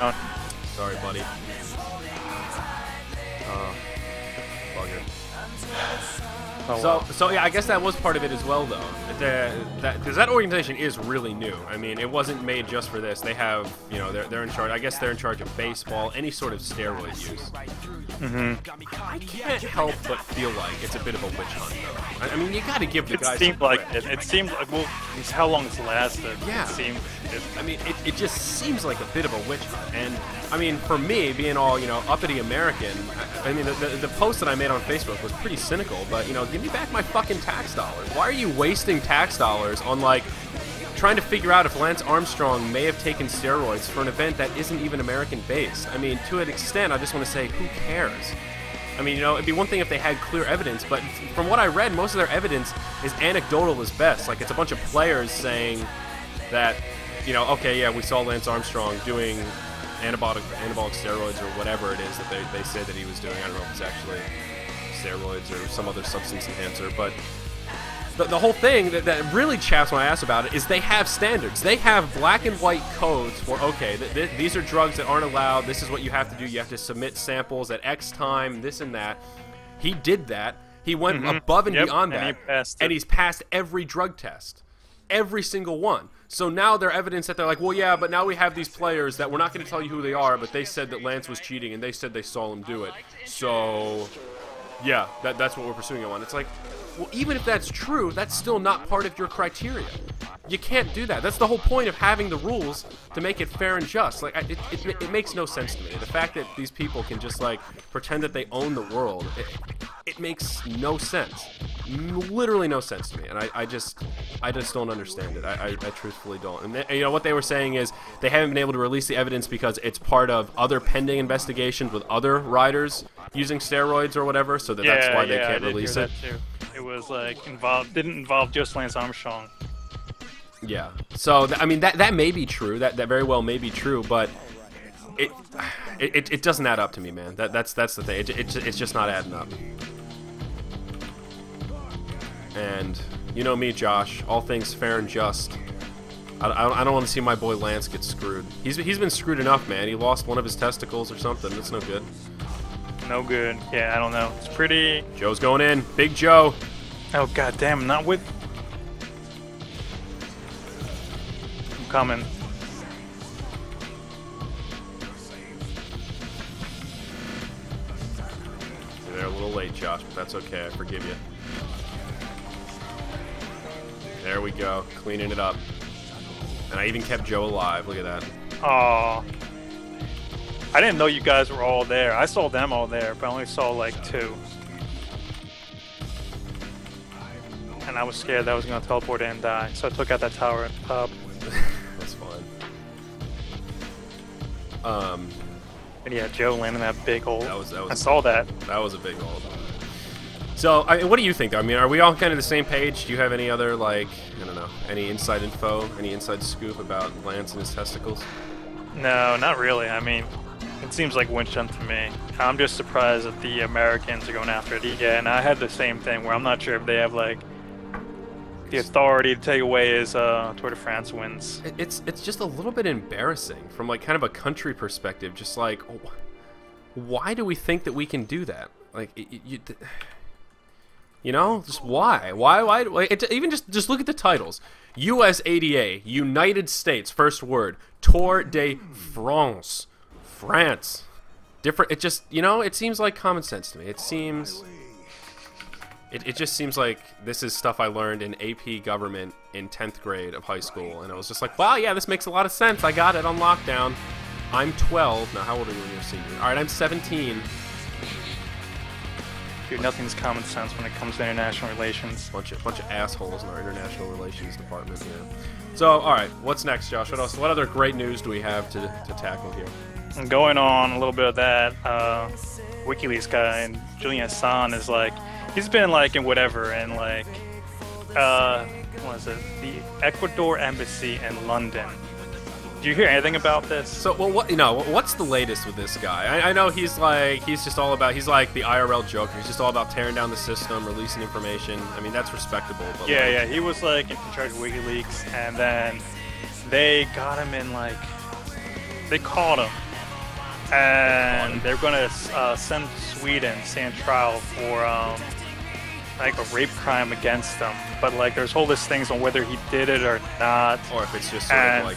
Speaker 1: sorry, buddy. Bugger.
Speaker 2: Oh, wow.
Speaker 1: So yeah, I guess that was part of it as well, though. Because that organization is really new. I mean, it wasn't made just for this. They have, you know, they're in charge. I guess they're in charge of baseball, any sort of steroid use. I can't help but feel like it's a bit of a witch hunt, though. I mean, you got to give the guys.
Speaker 2: It seemed like it. It seemed like, well, it's how long it's lasted.
Speaker 1: Yeah.
Speaker 2: It seemed.
Speaker 1: I mean, it just seems like a bit of a witch hunt. And I mean, for me, being all, you know, uppity American, I mean, the post that I made on Facebook was pretty cynical. But, you know, give me back my fucking tax dollars. Why are you wasting tax dollars on, like, trying to figure out if Lance Armstrong may have taken steroids for an event that isn't even American-based? I mean, to an extent, I just want to say, who cares? I mean, you know, it'd be one thing if they had clear evidence, but from what I read, most of their evidence is anecdotal as best. Like, it's a bunch of players saying that, you know, okay, yeah, we saw Lance Armstrong doing anabolic steroids or whatever it is that they said that he was doing. I don't know if it's actually steroids or some other substance enhancer, but the whole thing that really chaps my ass about it is they have standards. They have black and white codes for, okay, these are drugs that aren't allowed. This is what you have to do. You have to submit samples at X time, this and that. He did that. He went above and beyond that, and he's passed every drug test. Every single one. So now they're evidence that they're like, well, yeah, but now we have these players that we're not going to tell you who they are, but they said that Lance was cheating, and they said they saw him do it. So, yeah, that's what we're pursuing him on. It's like, well, even if that's true, that's still not part of your criteria. You can't do that. That's the whole point of having the rules, to make it fair and just. Like, it makes no sense to me. The fact that these people can just, like, pretend that they own the world, it makes no sense. Literally no sense to me. And I just don't understand it. I truthfully don't. And you know, what they were saying is they haven't been able to release the evidence because it's part of other pending investigations with other riders using steroids or whatever, so that's why they can't release it.
Speaker 2: That too. It was like didn't involve just Lance Armstrong.
Speaker 1: Yeah. So I mean that may be true. That very well may be true, but it doesn't add up to me, man. That's the thing. It's just not adding up. And you know me, Josh. All things fair and just. I don't want to see my boy Lance get screwed. He's been screwed enough, man. He lost one of his testicles or something. That's no good.
Speaker 2: No good. Yeah, I don't know. It's pretty.
Speaker 1: Joe's going in. Big Joe.
Speaker 2: Oh god damn! Not with. I'm coming.
Speaker 1: You're there a little late, Josh, but that's okay. I forgive you. There we go. Cleaning it up. And I even kept Joe alive. Look at that.
Speaker 2: Aw. I didn't know you guys were all there. I saw them all there, but I only saw like 2. And I was scared that I was going to teleport in and die, so I took out that tower and pop.
Speaker 1: That's fine.
Speaker 2: And yeah, Joe landed that big hole.
Speaker 1: That was
Speaker 2: I saw that.
Speaker 1: That was a big hole. So, what do you think? I mean, are we all kind of the same page? Do you have any other, like, I don't know, any inside info, any inside scoop about Lance and his testicles?
Speaker 2: No, not really. I mean, it seems like winch hunt to me. I'm just surprised that the Americans are going after it. Yeah, and I had the same thing where I'm not sure if they have, like, the authority to take away his Tour de France wins.
Speaker 1: It's just a little bit embarrassing from, like, kind of a country perspective. Just like, why do we think that we can do that? Like, you know, just why? Even just look at the titles. U.S. ADA, United States, first word. Tour de France. France. Different, it just, you know, it seems like common sense to me. It just seems like this is stuff I learned in AP government in 10th grade of high school. And I was just like, wow, yeah, this makes a lot of sense. I got it on lockdown. I'm 12. Now, how old are you when you're a senior? All right, I'm 17.
Speaker 2: Dude, nothing's common sense when it comes to international relations.
Speaker 1: Bunch of assholes in our international relations department. Yeah. So, all right, what's next, Josh? What else? What other great news do we have to tackle here?
Speaker 2: And going on a little bit of that, WikiLeaks guy and Julian Assange is like, he's been like in whatever, and like, what is it? The Ecuador embassy in London. Do you hear anything about this?
Speaker 1: So, well, what's the latest with this guy? I know he's like the IRL Joker. He's just all about tearing down the system, releasing information. I mean, that's respectable. But
Speaker 2: yeah, he was like in charge of WikiLeaks, and then they got him in they caught him, and they're gonna send Sweden stand trial for like a rape crime against them. But like, there's all these things on whether he did it or not,
Speaker 1: or if it's just sort of like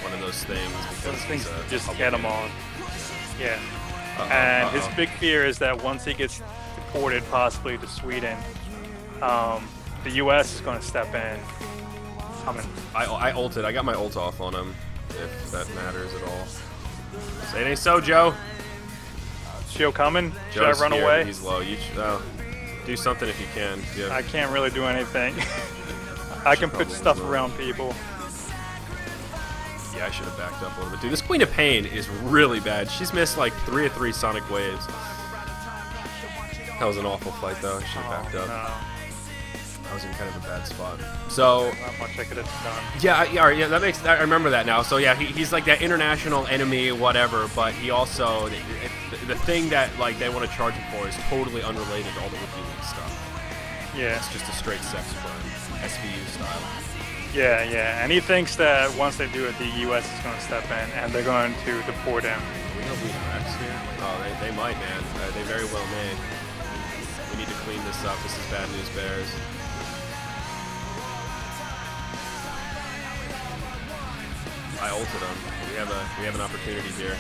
Speaker 1: one of those things.
Speaker 2: Those things just get him on. Yeah. And his big fear is that once he gets deported, possibly to Sweden, the U.S. is going to step in.
Speaker 1: I ulted. I got my ult off on him, if that matters at all. Say it ain't so, Joe.
Speaker 2: Is Joe coming? Should I run
Speaker 1: scared.
Speaker 2: away?
Speaker 1: He's low. You do something if you can. Yeah.
Speaker 2: I can't really do anything. I can put stuff around people.
Speaker 1: Yeah, I should have backed up a little bit. Dude, this Queen of Pain is really bad. She's missed like 3 of 3 Sonic Waves. That was an awful fight, though. I should have backed up.
Speaker 2: No.
Speaker 1: I was in kind of a bad spot. So,
Speaker 2: not much I could have done.
Speaker 1: Yeah, that makes. I remember that now. So yeah, he's like that international enemy, whatever. But he also the thing that like they want to charge him for is totally unrelated to all the WikiLeaks stuff.
Speaker 2: Yeah,
Speaker 1: it's just a straight sex crime, SVU style.
Speaker 2: Yeah, and he thinks that once they do it, the U.S. is going to step in and they're going to deport him.
Speaker 1: We know who Rex here. Oh, they might, man. They very well may. We need to clean this up. This is bad news, Bears. I ulted him. We have an opportunity here.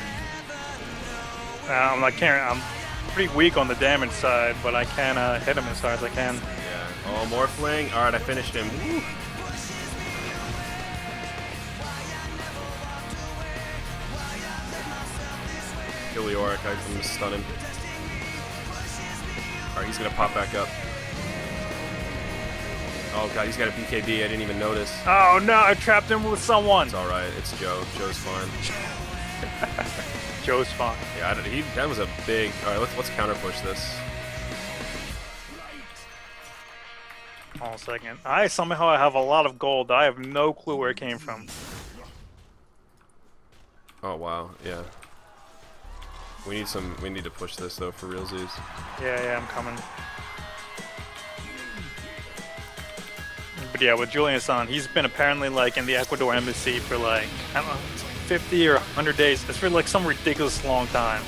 Speaker 2: I'm pretty weak on the damage side, but I can hit him as hard as I can.
Speaker 1: Yeah. Oh, more fling. All right, I finished him. Woo. Kill Yorick. I'm gonna stun him. All right, he's gonna pop back up. Oh god, he's got a BKB. I didn't even notice.
Speaker 2: Oh no, I trapped him with someone.
Speaker 1: It's all right. It's Joe. Joe's fine.
Speaker 2: Joe's fine.
Speaker 1: Yeah, that was a big. All right, let's counter push this.
Speaker 2: Hold on a second. I somehow have a lot of gold. I have no clue where it came from.
Speaker 1: Oh wow, yeah. We need to push this though for realsies.
Speaker 2: Yeah, I'm coming. But yeah, with Julian Assange, he's been apparently like in the Ecuador embassy for like, I don't know, 50 or 100 days. It's for like some ridiculous long time.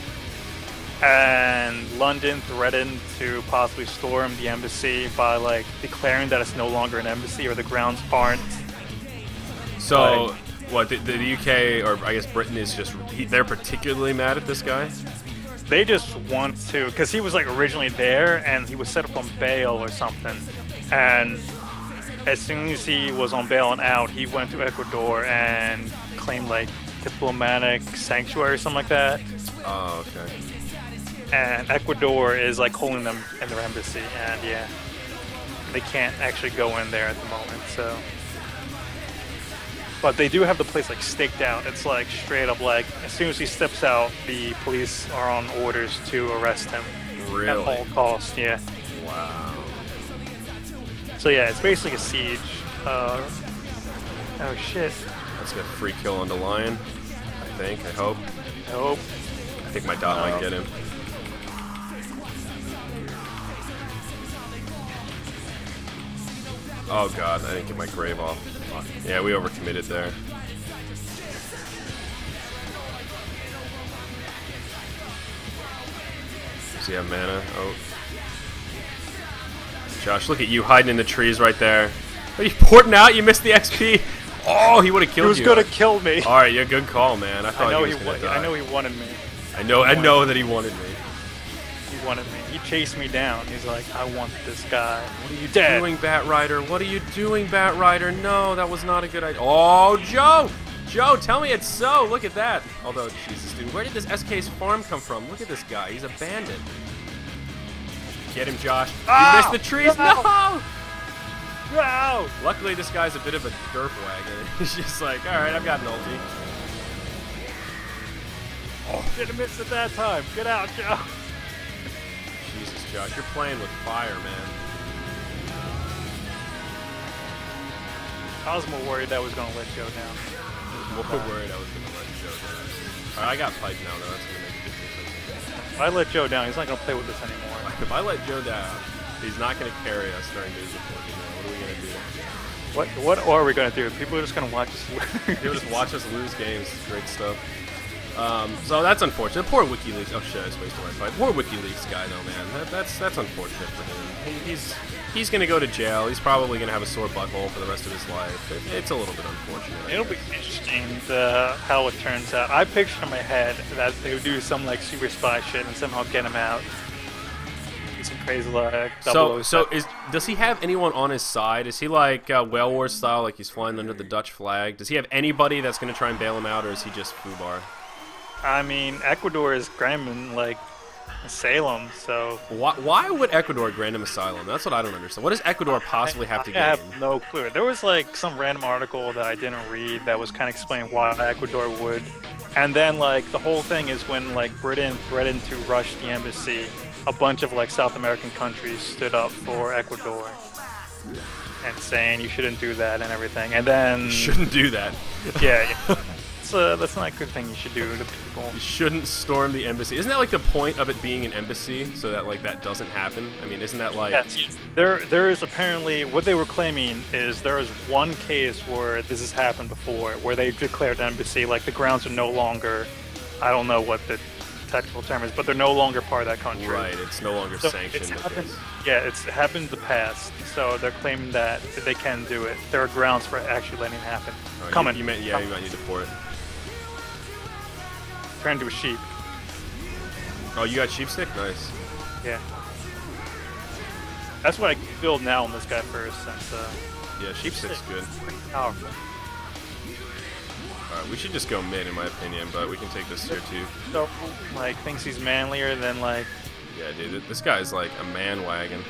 Speaker 2: And London threatened to possibly storm the embassy by like declaring that it's no longer an embassy or the grounds aren't.
Speaker 1: So, like, what, the UK, or I guess Britain is just, they're particularly mad at this guy?
Speaker 2: They just want to, because he was like originally there and he was set up on bail or something. And as soon as he was on bail and out, he went to Ecuador and claimed like diplomatic sanctuary or something like that.
Speaker 1: Oh, okay.
Speaker 2: And Ecuador is like holding them in their embassy, and yeah, they can't actually go in there at the moment. So, but they do have the place like staked out. It's like straight up like as soon as he steps out, the police are on orders to arrest him
Speaker 1: Really?
Speaker 2: at all costs. Yeah.
Speaker 1: Wow.
Speaker 2: So yeah, it's basically a siege. Oh shit.
Speaker 1: That's a free kill on the lion. I hope.
Speaker 2: Nope.
Speaker 1: I think my dot might get him. Oh god, I didn't get my grave off. Fuck. Yeah, we overcommitted there. Does he have mana? Oh. Josh, look at you hiding in the trees right there. Are you porting out? You missed the XP. Oh, he would have killed you.
Speaker 2: He was gonna kill me.
Speaker 1: All right, yeah, good call, man. I thought he was gonna die.
Speaker 2: I know he wanted me.
Speaker 1: I know that he wanted me.
Speaker 2: He wanted me. He chased me down. He's like, I want this guy.
Speaker 1: What are you doing, Bat Rider? What are you doing, Bat Rider? No, that was not a good idea. Oh, Joe! Joe, tell me it's so. Look at that. Although, Jesus, dude, where did this SK's farm come from? Look at this guy. He's a bandit. Get him, Josh. You missed the trees. No!
Speaker 2: No!
Speaker 1: Luckily, this guy's a bit of a derp wagon. He's just like, all right, I've got an ulti.
Speaker 2: Oh, should have missed it that time. Get out, Joe.
Speaker 1: Jesus, Josh, you're playing with fire, man.
Speaker 2: I was more worried I was going to let Joe down.
Speaker 1: More worried I was going to let Joe down. All right, I got Pipe now, though. That's going to make a big difference.
Speaker 2: If I let Joe down, he's not going to play with us anymore.
Speaker 1: If I let Joe down, he's not going to carry us during days of work. What are we going to do?
Speaker 2: What are we going to do? People are just going to watch us lose.
Speaker 1: They'll just watch us lose games. Great stuff. So that's unfortunate. Poor WikiLeaks. Oh shit, I just wasted my fight. Poor WikiLeaks guy though, man. That's unfortunate for him. He's gonna go to jail. He's probably gonna have a sore butthole for the rest of his life. It's a little bit unfortunate.
Speaker 2: It'll be interesting how it turns out. I picture in my head that they would do some like super spy shit and somehow get him out. Do some crazy like
Speaker 1: does he have anyone on his side? Is he like Whale War style, like he's flying under the Dutch flag? Does he have anybody that's gonna try and bail him out, or is he just foobar?
Speaker 2: I mean, Ecuador is granting like Salem, so
Speaker 1: why would Ecuador grant him asylum? That's what I don't understand. What does Ecuador possibly have to gain?
Speaker 2: I have no clue. There was like some random article that I didn't read that was kind of explaining why Ecuador would, and then like the whole thing is when like Britain threatened to rush the embassy, a bunch of like South American countries stood up for Ecuador and saying you shouldn't do that and everything, and then
Speaker 1: you shouldn't do that.
Speaker 2: Yeah. That's not a good thing you should do to people.
Speaker 1: You shouldn't storm the embassy. Isn't that like the point of it being an embassy, so that like that doesn't happen? I mean, isn't that like...
Speaker 2: Yes. There is apparently, what they were claiming is there is one case where this has happened before, where they declared an embassy, like the grounds are no longer, I don't know what the technical term is, but they're no longer part of that country.
Speaker 1: Right, it's no longer sanctioned.
Speaker 2: Yeah, it's happened in the past, so they're claiming that they can do it. There are grounds for actually letting it happen.
Speaker 1: Right,
Speaker 2: Coming.
Speaker 1: You might need to port it.
Speaker 2: Turn into a sheep.
Speaker 1: Oh, you got sheep stick? Nice.
Speaker 2: Yeah. That's what I build now on this guy first, since
Speaker 1: yeah, sheep stick's good.
Speaker 2: Pretty powerful.
Speaker 1: Alright, we should just go mid in my opinion, but we can take this tier 2.
Speaker 2: So, like, thinks he's manlier than, like...
Speaker 1: Yeah, dude, this guy's like a man wagon.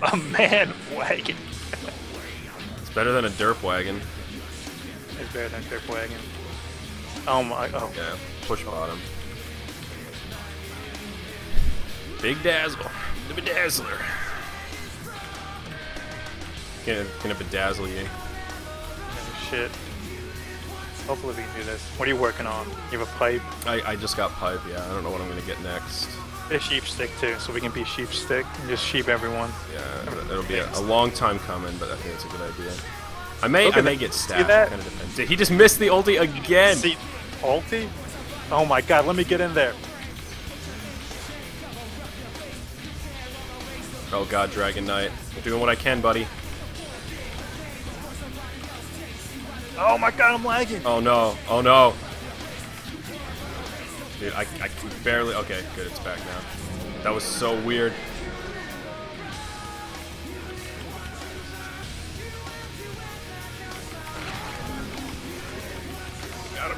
Speaker 2: A man wagon.
Speaker 1: It's better than a derp wagon.
Speaker 2: It's better than a derp wagon. Oh my, oh.
Speaker 1: Yeah, push bottom. Big Dazzle. The Bedazzler. Gonna bedazzle you.
Speaker 2: Oh, shit. Hopefully we can do this. What are you working on? You have a pipe?
Speaker 1: I just got pipe, yeah. I don't know what I'm gonna get next.
Speaker 2: Get a sheep stick too, so we can be sheep stick and just sheep everyone.
Speaker 1: Yeah, it'll be a long time coming, but I think it's a good idea. I may get stabbed. It kind of depends. He just missed the ulti again.
Speaker 2: See, ulti? Oh my god, let me get in there.
Speaker 1: Oh god, Dragon Knight. I'm doing what I can, buddy.
Speaker 2: Oh my god, I'm lagging.
Speaker 1: Oh no. Oh no. Dude, I can barely... Okay, good, it's back now. That was so weird.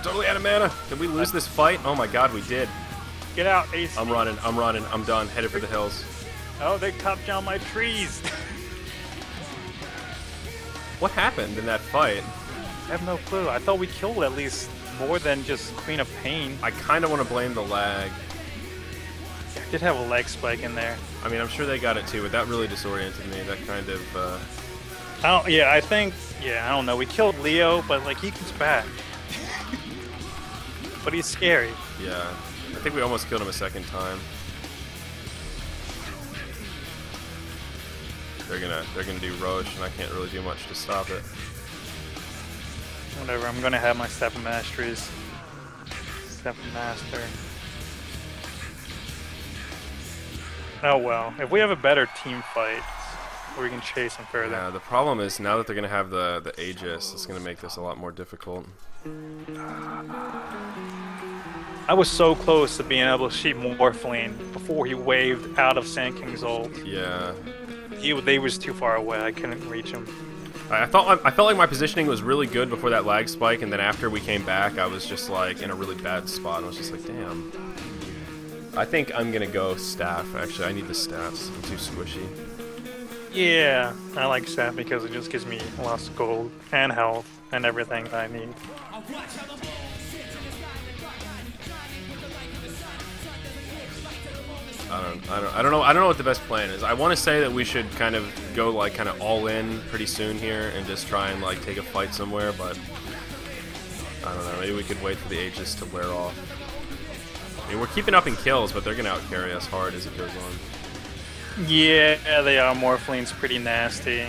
Speaker 1: totally out of mana. Did we lose this fight? Oh my god, we did.
Speaker 2: Get out, Ace.
Speaker 1: I'm running. I'm done. Headed for the hills.
Speaker 2: Oh, they chopped down my trees.
Speaker 1: What happened in that fight?
Speaker 2: I have no clue. I thought we killed at least more than just Queen of Pain.
Speaker 1: I kind of want to blame the lag.
Speaker 2: I did have a leg spike in there.
Speaker 1: I mean, I'm sure they got it too, but that really disoriented me. That kind of...
Speaker 2: I don't know. We killed Leo, but, like, he comes back. But he's scary.
Speaker 1: Yeah. I think we almost killed him a second time. They're gonna do Roche, and I can't really do much to stop it.
Speaker 2: Whatever, I'm gonna have my Step of Masteries. Step of Master. Oh well, if we have a better team fight, we can chase them further.
Speaker 1: Yeah, the problem is now that they're gonna have the Aegis, it's gonna make this a lot more difficult.
Speaker 2: I was so close to being able to shoot Morphling before he waved out of Sand King's ult.
Speaker 1: Yeah.
Speaker 2: They was too far away. I couldn't reach him.
Speaker 1: I felt like my positioning was really good before that lag spike, and then after we came back, I was just like in a really bad spot. I was just like, damn. I think I'm gonna go staff. Actually, I need the stats. I'm too squishy.
Speaker 2: Yeah, I like staff because it just gives me lots of gold and health and everything that I need.
Speaker 1: I don't know what the best plan is. I want to say that we should kind of go like kind of all in pretty soon here and just try and like take a fight somewhere, but I don't know. Maybe we could wait for the Aegis to wear off. I mean, we're keeping up in kills, but they're gonna outcarry us hard as it goes on.
Speaker 2: Yeah, they are. Morphling's pretty nasty.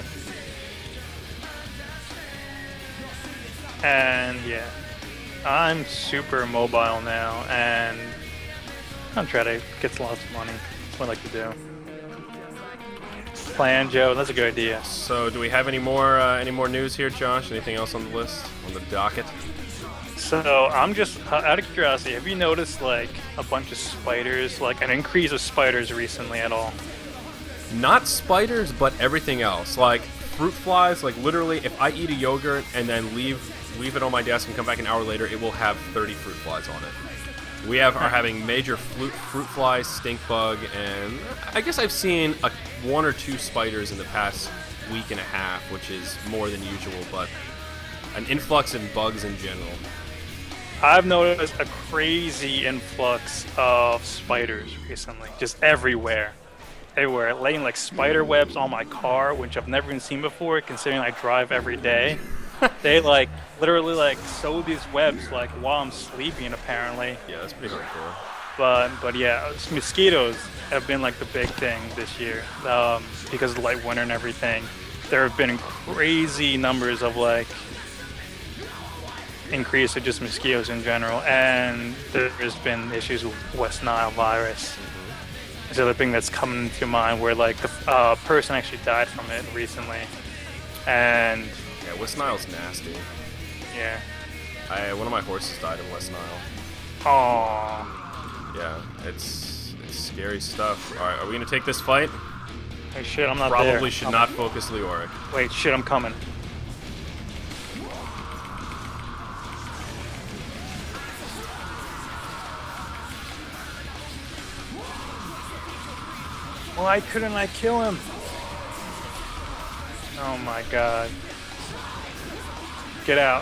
Speaker 2: And yeah, I'm super mobile now, and I'm trying to get lots of money. That's what I like to do. Plan, Joe. That's a good idea.
Speaker 1: So, do we have any more news here, Josh? Anything else on the list, on the docket?
Speaker 2: So, I'm just out of curiosity. Have you noticed like a bunch of spiders, like an increase of spiders recently at all?
Speaker 1: Not spiders, but everything else. Like fruit flies. Like literally, if I eat a yogurt and then leave it on my desk and come back an hour later, it will have 30 fruit flies on it. We are having major fruit fly, stink bug, and I guess I've seen one or two spiders in the past week and a half, which is more than usual, but an influx in bugs in general.
Speaker 2: I've noticed a crazy influx of spiders recently, just everywhere. Everywhere, laying like spider webs on my car, which I've never even seen before, considering I drive every day. They like literally like sew these webs like while I'm sleeping apparently.
Speaker 1: Yeah, that's pretty hardcore.
Speaker 2: But yeah, mosquitoes have been like the big thing this year because of the light winter and everything. There have been crazy numbers of like increase of just mosquitoes in general, and there's been issues with West Nile virus. It's the other thing that's coming to mind where like the person actually died from it recently, and
Speaker 1: yeah, West Nile's nasty.
Speaker 2: Yeah.
Speaker 1: One of my horses died in West Nile.
Speaker 2: Aww.
Speaker 1: Yeah, it's scary stuff. Alright, are we gonna take this fight?
Speaker 2: Hey, shit, I'm not there.
Speaker 1: Probably should not focus Leoric.
Speaker 2: Wait, shit, I'm coming. Why couldn't I kill him? Oh my god. Get out.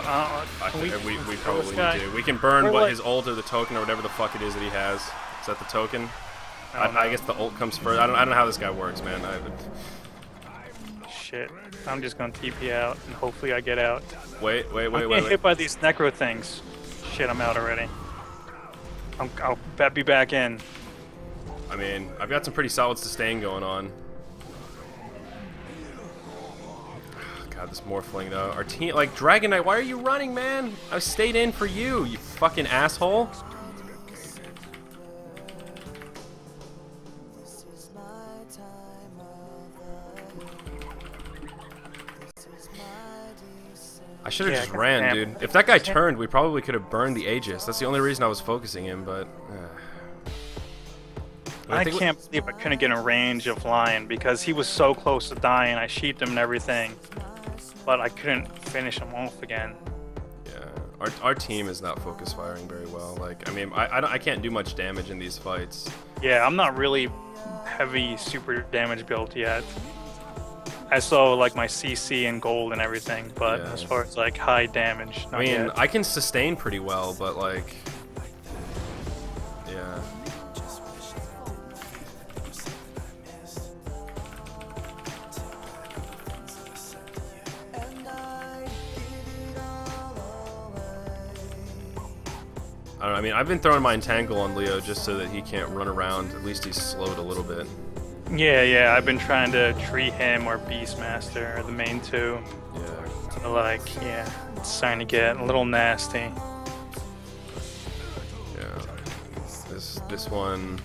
Speaker 1: We probably need to. We can burn his ult or the token or whatever the fuck it is that he has. Is that the token? I guess the ult comes first. I don't know how this guy works, man.
Speaker 2: Shit. I'm just gonna TP out and hopefully I get out.
Speaker 1: Wait.
Speaker 2: I'm getting hit by these necro things. Shit, I'm out already. I'll be back in.
Speaker 1: I mean, I've got some pretty solid sustain going on. God, this Morphling though. Our team, like Dragon Knight, why are you running, man? I stayed in for you, you fucking asshole. I should have just ran, dude. If that guy turned, we probably could have burned the Aegis. That's the only reason I was focusing him, but...
Speaker 2: I can't believe I couldn't get in range of Lion because he was so close to dying. I sheeped him and everything, but I couldn't finish him off again.
Speaker 1: Yeah, our team is not focus firing very well. Like, I mean, I can't do much damage in these fights.
Speaker 2: Yeah, I'm not really heavy super damage built yet. I saw like my CC and gold and everything, but
Speaker 1: Yeah.
Speaker 2: as far as like high damage, not
Speaker 1: I mean,
Speaker 2: yet.
Speaker 1: I can sustain pretty well, but like, yeah. I don't know, I mean, I've been throwing my entangle on Leo just so that he can't run around. At least he's slowed a little bit.
Speaker 2: Yeah, I've been trying to treat him or Beastmaster, the main two.
Speaker 1: Yeah.
Speaker 2: But, like, yeah, it's starting to get a little nasty.
Speaker 1: Yeah. This one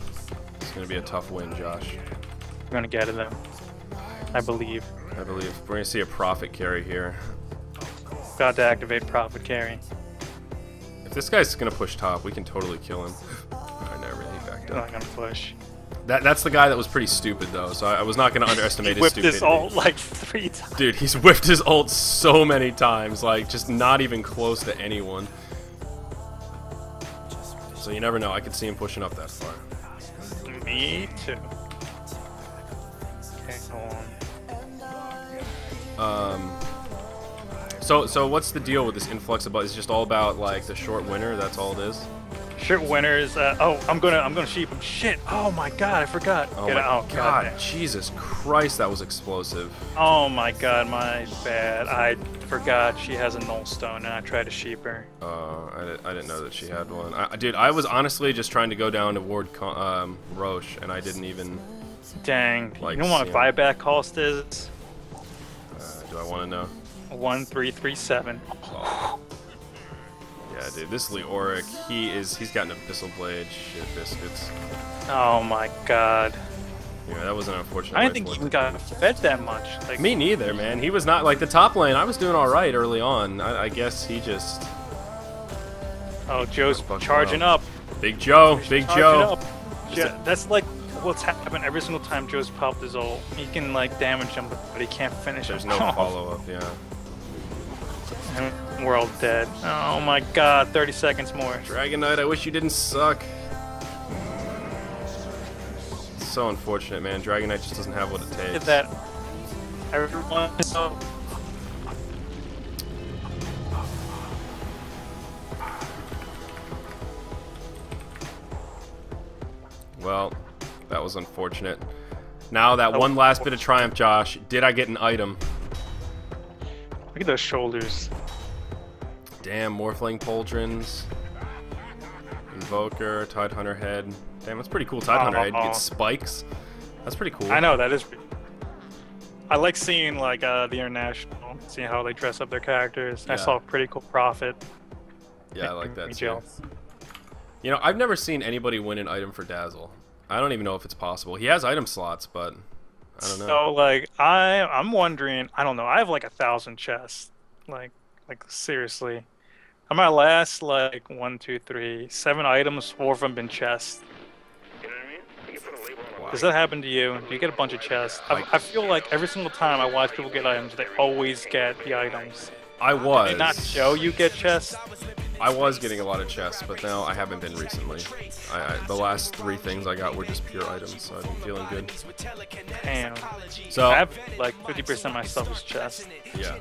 Speaker 1: is gonna be a tough win, Josh.
Speaker 2: We're gonna get it though. I believe.
Speaker 1: I believe we're gonna see a profit carry here.
Speaker 2: Got to activate Profit Carry.
Speaker 1: If this guy's gonna push top, we can totally kill him. Alright, never really backed
Speaker 2: I'm
Speaker 1: up.
Speaker 2: not gonna push.
Speaker 1: That's the guy that was pretty stupid though, so I was not gonna underestimate his
Speaker 2: Whipped
Speaker 1: stupidity.
Speaker 2: this ult like 3 times.
Speaker 1: Dude, he's whipped his ult so many times, like just not even close to anyone. So you never know. I could see him pushing up that far.
Speaker 2: Me too. Okay, hold on.
Speaker 1: So what's the deal with this influx about? Is it just all about like the short winter? That's all it is.
Speaker 2: Shirt winners. Oh, I'm gonna sheep him. Shit. Oh my god, I forgot.
Speaker 1: Oh
Speaker 2: Get
Speaker 1: my
Speaker 2: out.
Speaker 1: god,
Speaker 2: damn.
Speaker 1: Jesus Christ, that was explosive.
Speaker 2: Oh my god, my bad. I forgot she has a null stone, and I tried to sheep her.
Speaker 1: I didn't know that she had one. Dude, I was honestly just trying to go down to ward Roche, and I didn't even.
Speaker 2: Dang.
Speaker 1: Like,
Speaker 2: you know what my buyback cost is?
Speaker 1: Do I want to know?
Speaker 2: 1337.
Speaker 1: Oh. Yeah, dude, this Leoric, he's got an Abyssal Blade. Shit biscuits.
Speaker 2: Oh my god.
Speaker 1: Yeah, that was an unfortunate.
Speaker 2: I didn't think he even got fed that much. Like,
Speaker 1: me neither, man. He was not like the top lane. I was doing all right early on. I guess he just.
Speaker 2: Oh, Joe's charging up.
Speaker 1: Big Joe, Big Joe.
Speaker 2: Yeah, that's like what's happened every single time Joe's popped his ult. He can like damage him, but he can't finish him.
Speaker 1: There's no follow up. Yeah.
Speaker 2: And we're all dead. Oh my god, 30 seconds more.
Speaker 1: Dragon Knight, I wish you didn't suck. It's so unfortunate, man. Dragon Knight just doesn't have what it takes.
Speaker 2: Did that. Everyone so.
Speaker 1: Well, that was unfortunate. Now that one last bit of triumph, Josh. Did I get an item?
Speaker 2: Look at those shoulders.
Speaker 1: Damn, Morphling Pauldrons. Invoker, Tidehunter head. Damn, that's pretty cool. Tidehunter head. You get spikes. That's pretty cool.
Speaker 2: I know, that is. I like seeing like the international, seeing how they dress up their characters.
Speaker 1: Yeah.
Speaker 2: I saw a pretty cool Prophet.
Speaker 1: Yeah, I like that
Speaker 2: Me
Speaker 1: too.
Speaker 2: jealous.
Speaker 1: You know, I've never seen anybody win an item for Dazzle. I don't even know if it's possible. He has item slots, but I don't know.
Speaker 2: So like I'm wondering, I don't know. I have like 1,000 chests. Like seriously. On my last like 1, 2, 3, 7 items, 4 of them been chests.
Speaker 1: Wow.
Speaker 2: Does that happen to you? Do you get a bunch of chests? I feel like every single time I watch people get items, they always get the items.
Speaker 1: I was.
Speaker 2: Did they not show you get chests?
Speaker 1: I was getting a lot of chests, but now I haven't been recently. The last 3 things I got were just pure items, so I've been feeling good.
Speaker 2: Damn.
Speaker 1: So
Speaker 2: I have like 50% of my stuff is chests.
Speaker 1: yeah.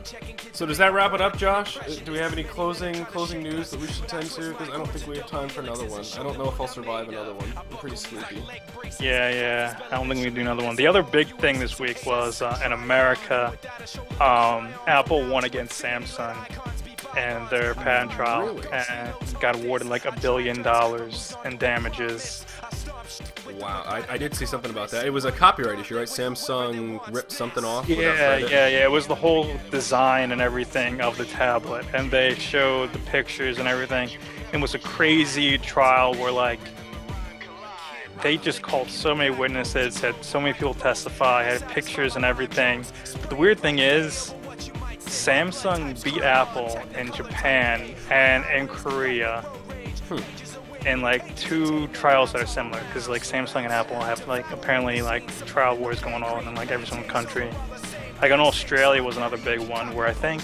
Speaker 1: So does that wrap it up, Josh? Do we have any closing news that we should tend to? Because I don't think we have time for another one. I don't know if I'll survive another one. I'm pretty sleepy.
Speaker 2: Yeah. I don't think we can do another one. The other big thing this week was in America, Apple won against Samsung and their patent trial,
Speaker 1: Really?
Speaker 2: and got awarded like $1 billion in damages.
Speaker 1: Wow, I did see something about that. It was a copyright issue, right? Samsung ripped something off.
Speaker 2: Yeah. It was the whole design and everything of the tablet, and they showed the pictures and everything. It was a crazy trial where like they just called so many witnesses, had so many people testify, had pictures and everything. But the weird thing is, Samsung beat Apple in Japan and in Korea in like 2 trials that are similar, because like Samsung and Apple have like apparently like trial wars going on in like every single country. Like in Australia was another big one where I think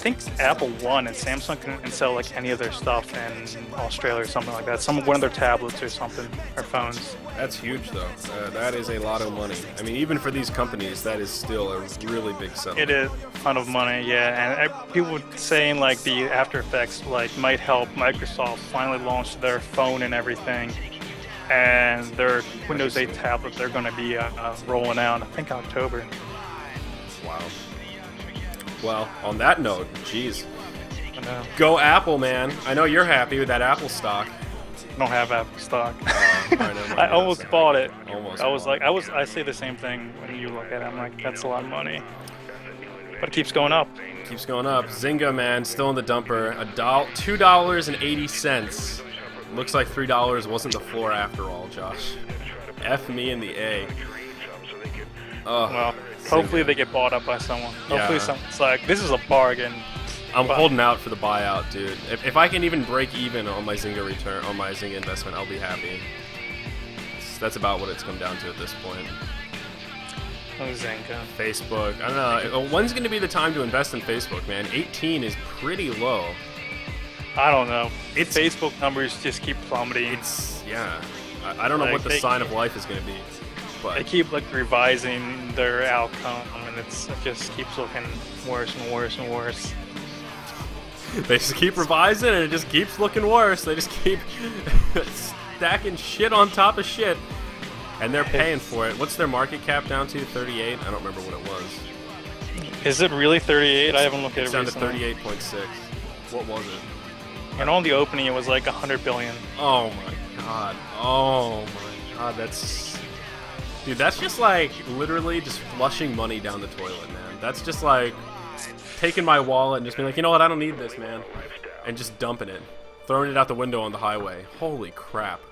Speaker 2: think Apple won, and Samsung couldn't sell like any of their stuff in Australia or something like that. One of their tablets or something, or phones.
Speaker 1: That's huge, though. That is a lot of money. I mean, even for these companies, that is still a really big settlement.
Speaker 2: It is a ton of money, yeah. And people saying like the After Effects like might help Microsoft finally launch their phone and everything, and their Windows 8 tablet they're going to be rolling out, I think, October.
Speaker 1: Wow. Well, on that note, geez.
Speaker 2: I know.
Speaker 1: Go Apple, man. I know you're happy with that Apple stock.
Speaker 2: I don't have Apple stock.
Speaker 1: I
Speaker 2: almost bought it.
Speaker 1: Almost.
Speaker 2: I say the same thing when you look at it. I'm like, that's a lot of money. But it keeps going up.
Speaker 1: Keeps going up. Zynga, man, still in the dumper. $2.80. Looks like $3 wasn't the floor after all, Josh. F me in the A. Oh,
Speaker 2: well, hopefully they get bought up by someone. Hopefully someone's like, this is a bargain.
Speaker 1: I'm holding out for the buyout, dude. If I can even break even on my Zynga return, on my Zynga investment, I'll be happy. That's about what it's come down to at this point.
Speaker 2: Oh, Zynga.
Speaker 1: Facebook. I don't know. When's going to be the time to invest in Facebook, man? 18 is pretty low.
Speaker 2: I don't know. Facebook numbers just keep plummeting.
Speaker 1: Yeah. I don't know what the sign of life is going to be. But
Speaker 2: they keep like revising their outcome, and it just keeps looking worse and worse and worse.
Speaker 1: They just keep revising, and it just keeps looking worse. They just keep stacking shit on top of shit, and they're paying for it. What's their market cap down to? 38? I don't remember what it was.
Speaker 2: Is it really 38? I haven't looked at it
Speaker 1: recently.
Speaker 2: recently.
Speaker 1: It's down to 38.6. What was it?
Speaker 2: And on the opening, it was like 100 billion.
Speaker 1: Oh my god. Oh my god. Dude, that's just like literally just flushing money down the toilet, man. That's just like taking my wallet and just being like, you know what, I don't need this, man. And just dumping it. Throwing it out the window on the highway. Holy crap.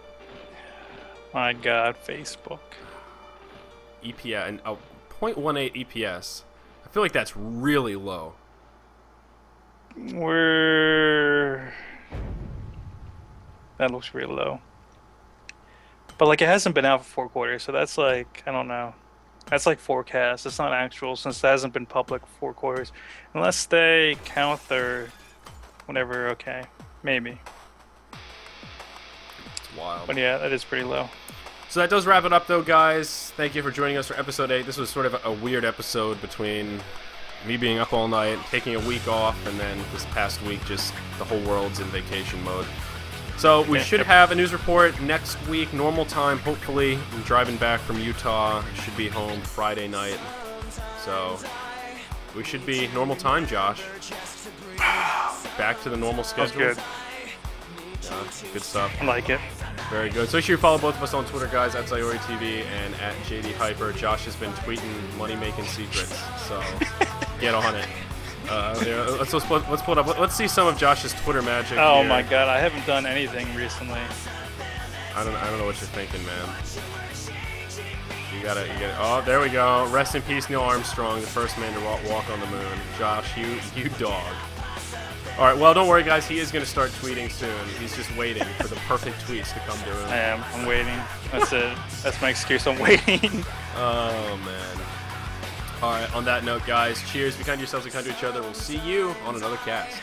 Speaker 2: My god, Facebook.
Speaker 1: EPS, and 0.18 EPS. I feel like that's really low.
Speaker 2: That looks real low. But like it hasn't been out for 4 quarters, so that's like, I don't know. That's like forecast. It's not actual since it hasn't been public for 4 quarters. Unless they count their whatever, okay. Maybe.
Speaker 1: It's wild.
Speaker 2: But yeah, that is pretty low.
Speaker 1: So that does wrap it up though, guys. Thank you for joining us for episode 8. This was sort of a weird episode between me being up all night, taking a week off, and then this past week just the whole world's in vacation mode. So we should have a news report next week, normal time, hopefully. I'm driving back from Utah. Should be home Friday night. So we should be normal time, Josh. Back to the normal schedule.
Speaker 2: That's good.
Speaker 1: Yeah, good stuff.
Speaker 2: I like it.
Speaker 1: Very good. So make sure you follow both of us on Twitter, guys, at ZyoriTV and at JD Hyper. Josh has been tweeting money-making secrets, so get on it. Yeah, let's pull it up. Let's see some of Josh's Twitter magic.
Speaker 2: Oh
Speaker 1: here.
Speaker 2: my god, I haven't done anything recently.
Speaker 1: I don't know what you're thinking, man. You gotta. Oh, there we go. Rest in peace, Neil Armstrong, the first man to walk on the moon. Josh, you dog. All right, well, don't worry, guys. He is going to start tweeting soon. He's just waiting for the perfect tweets to come to him.
Speaker 2: I am. I'm waiting. That's it. That's my excuse. I'm waiting.
Speaker 1: Oh, man. All right, on that note, guys, cheers. Be kind to yourselves and kind to each other. We'll see you on another cast.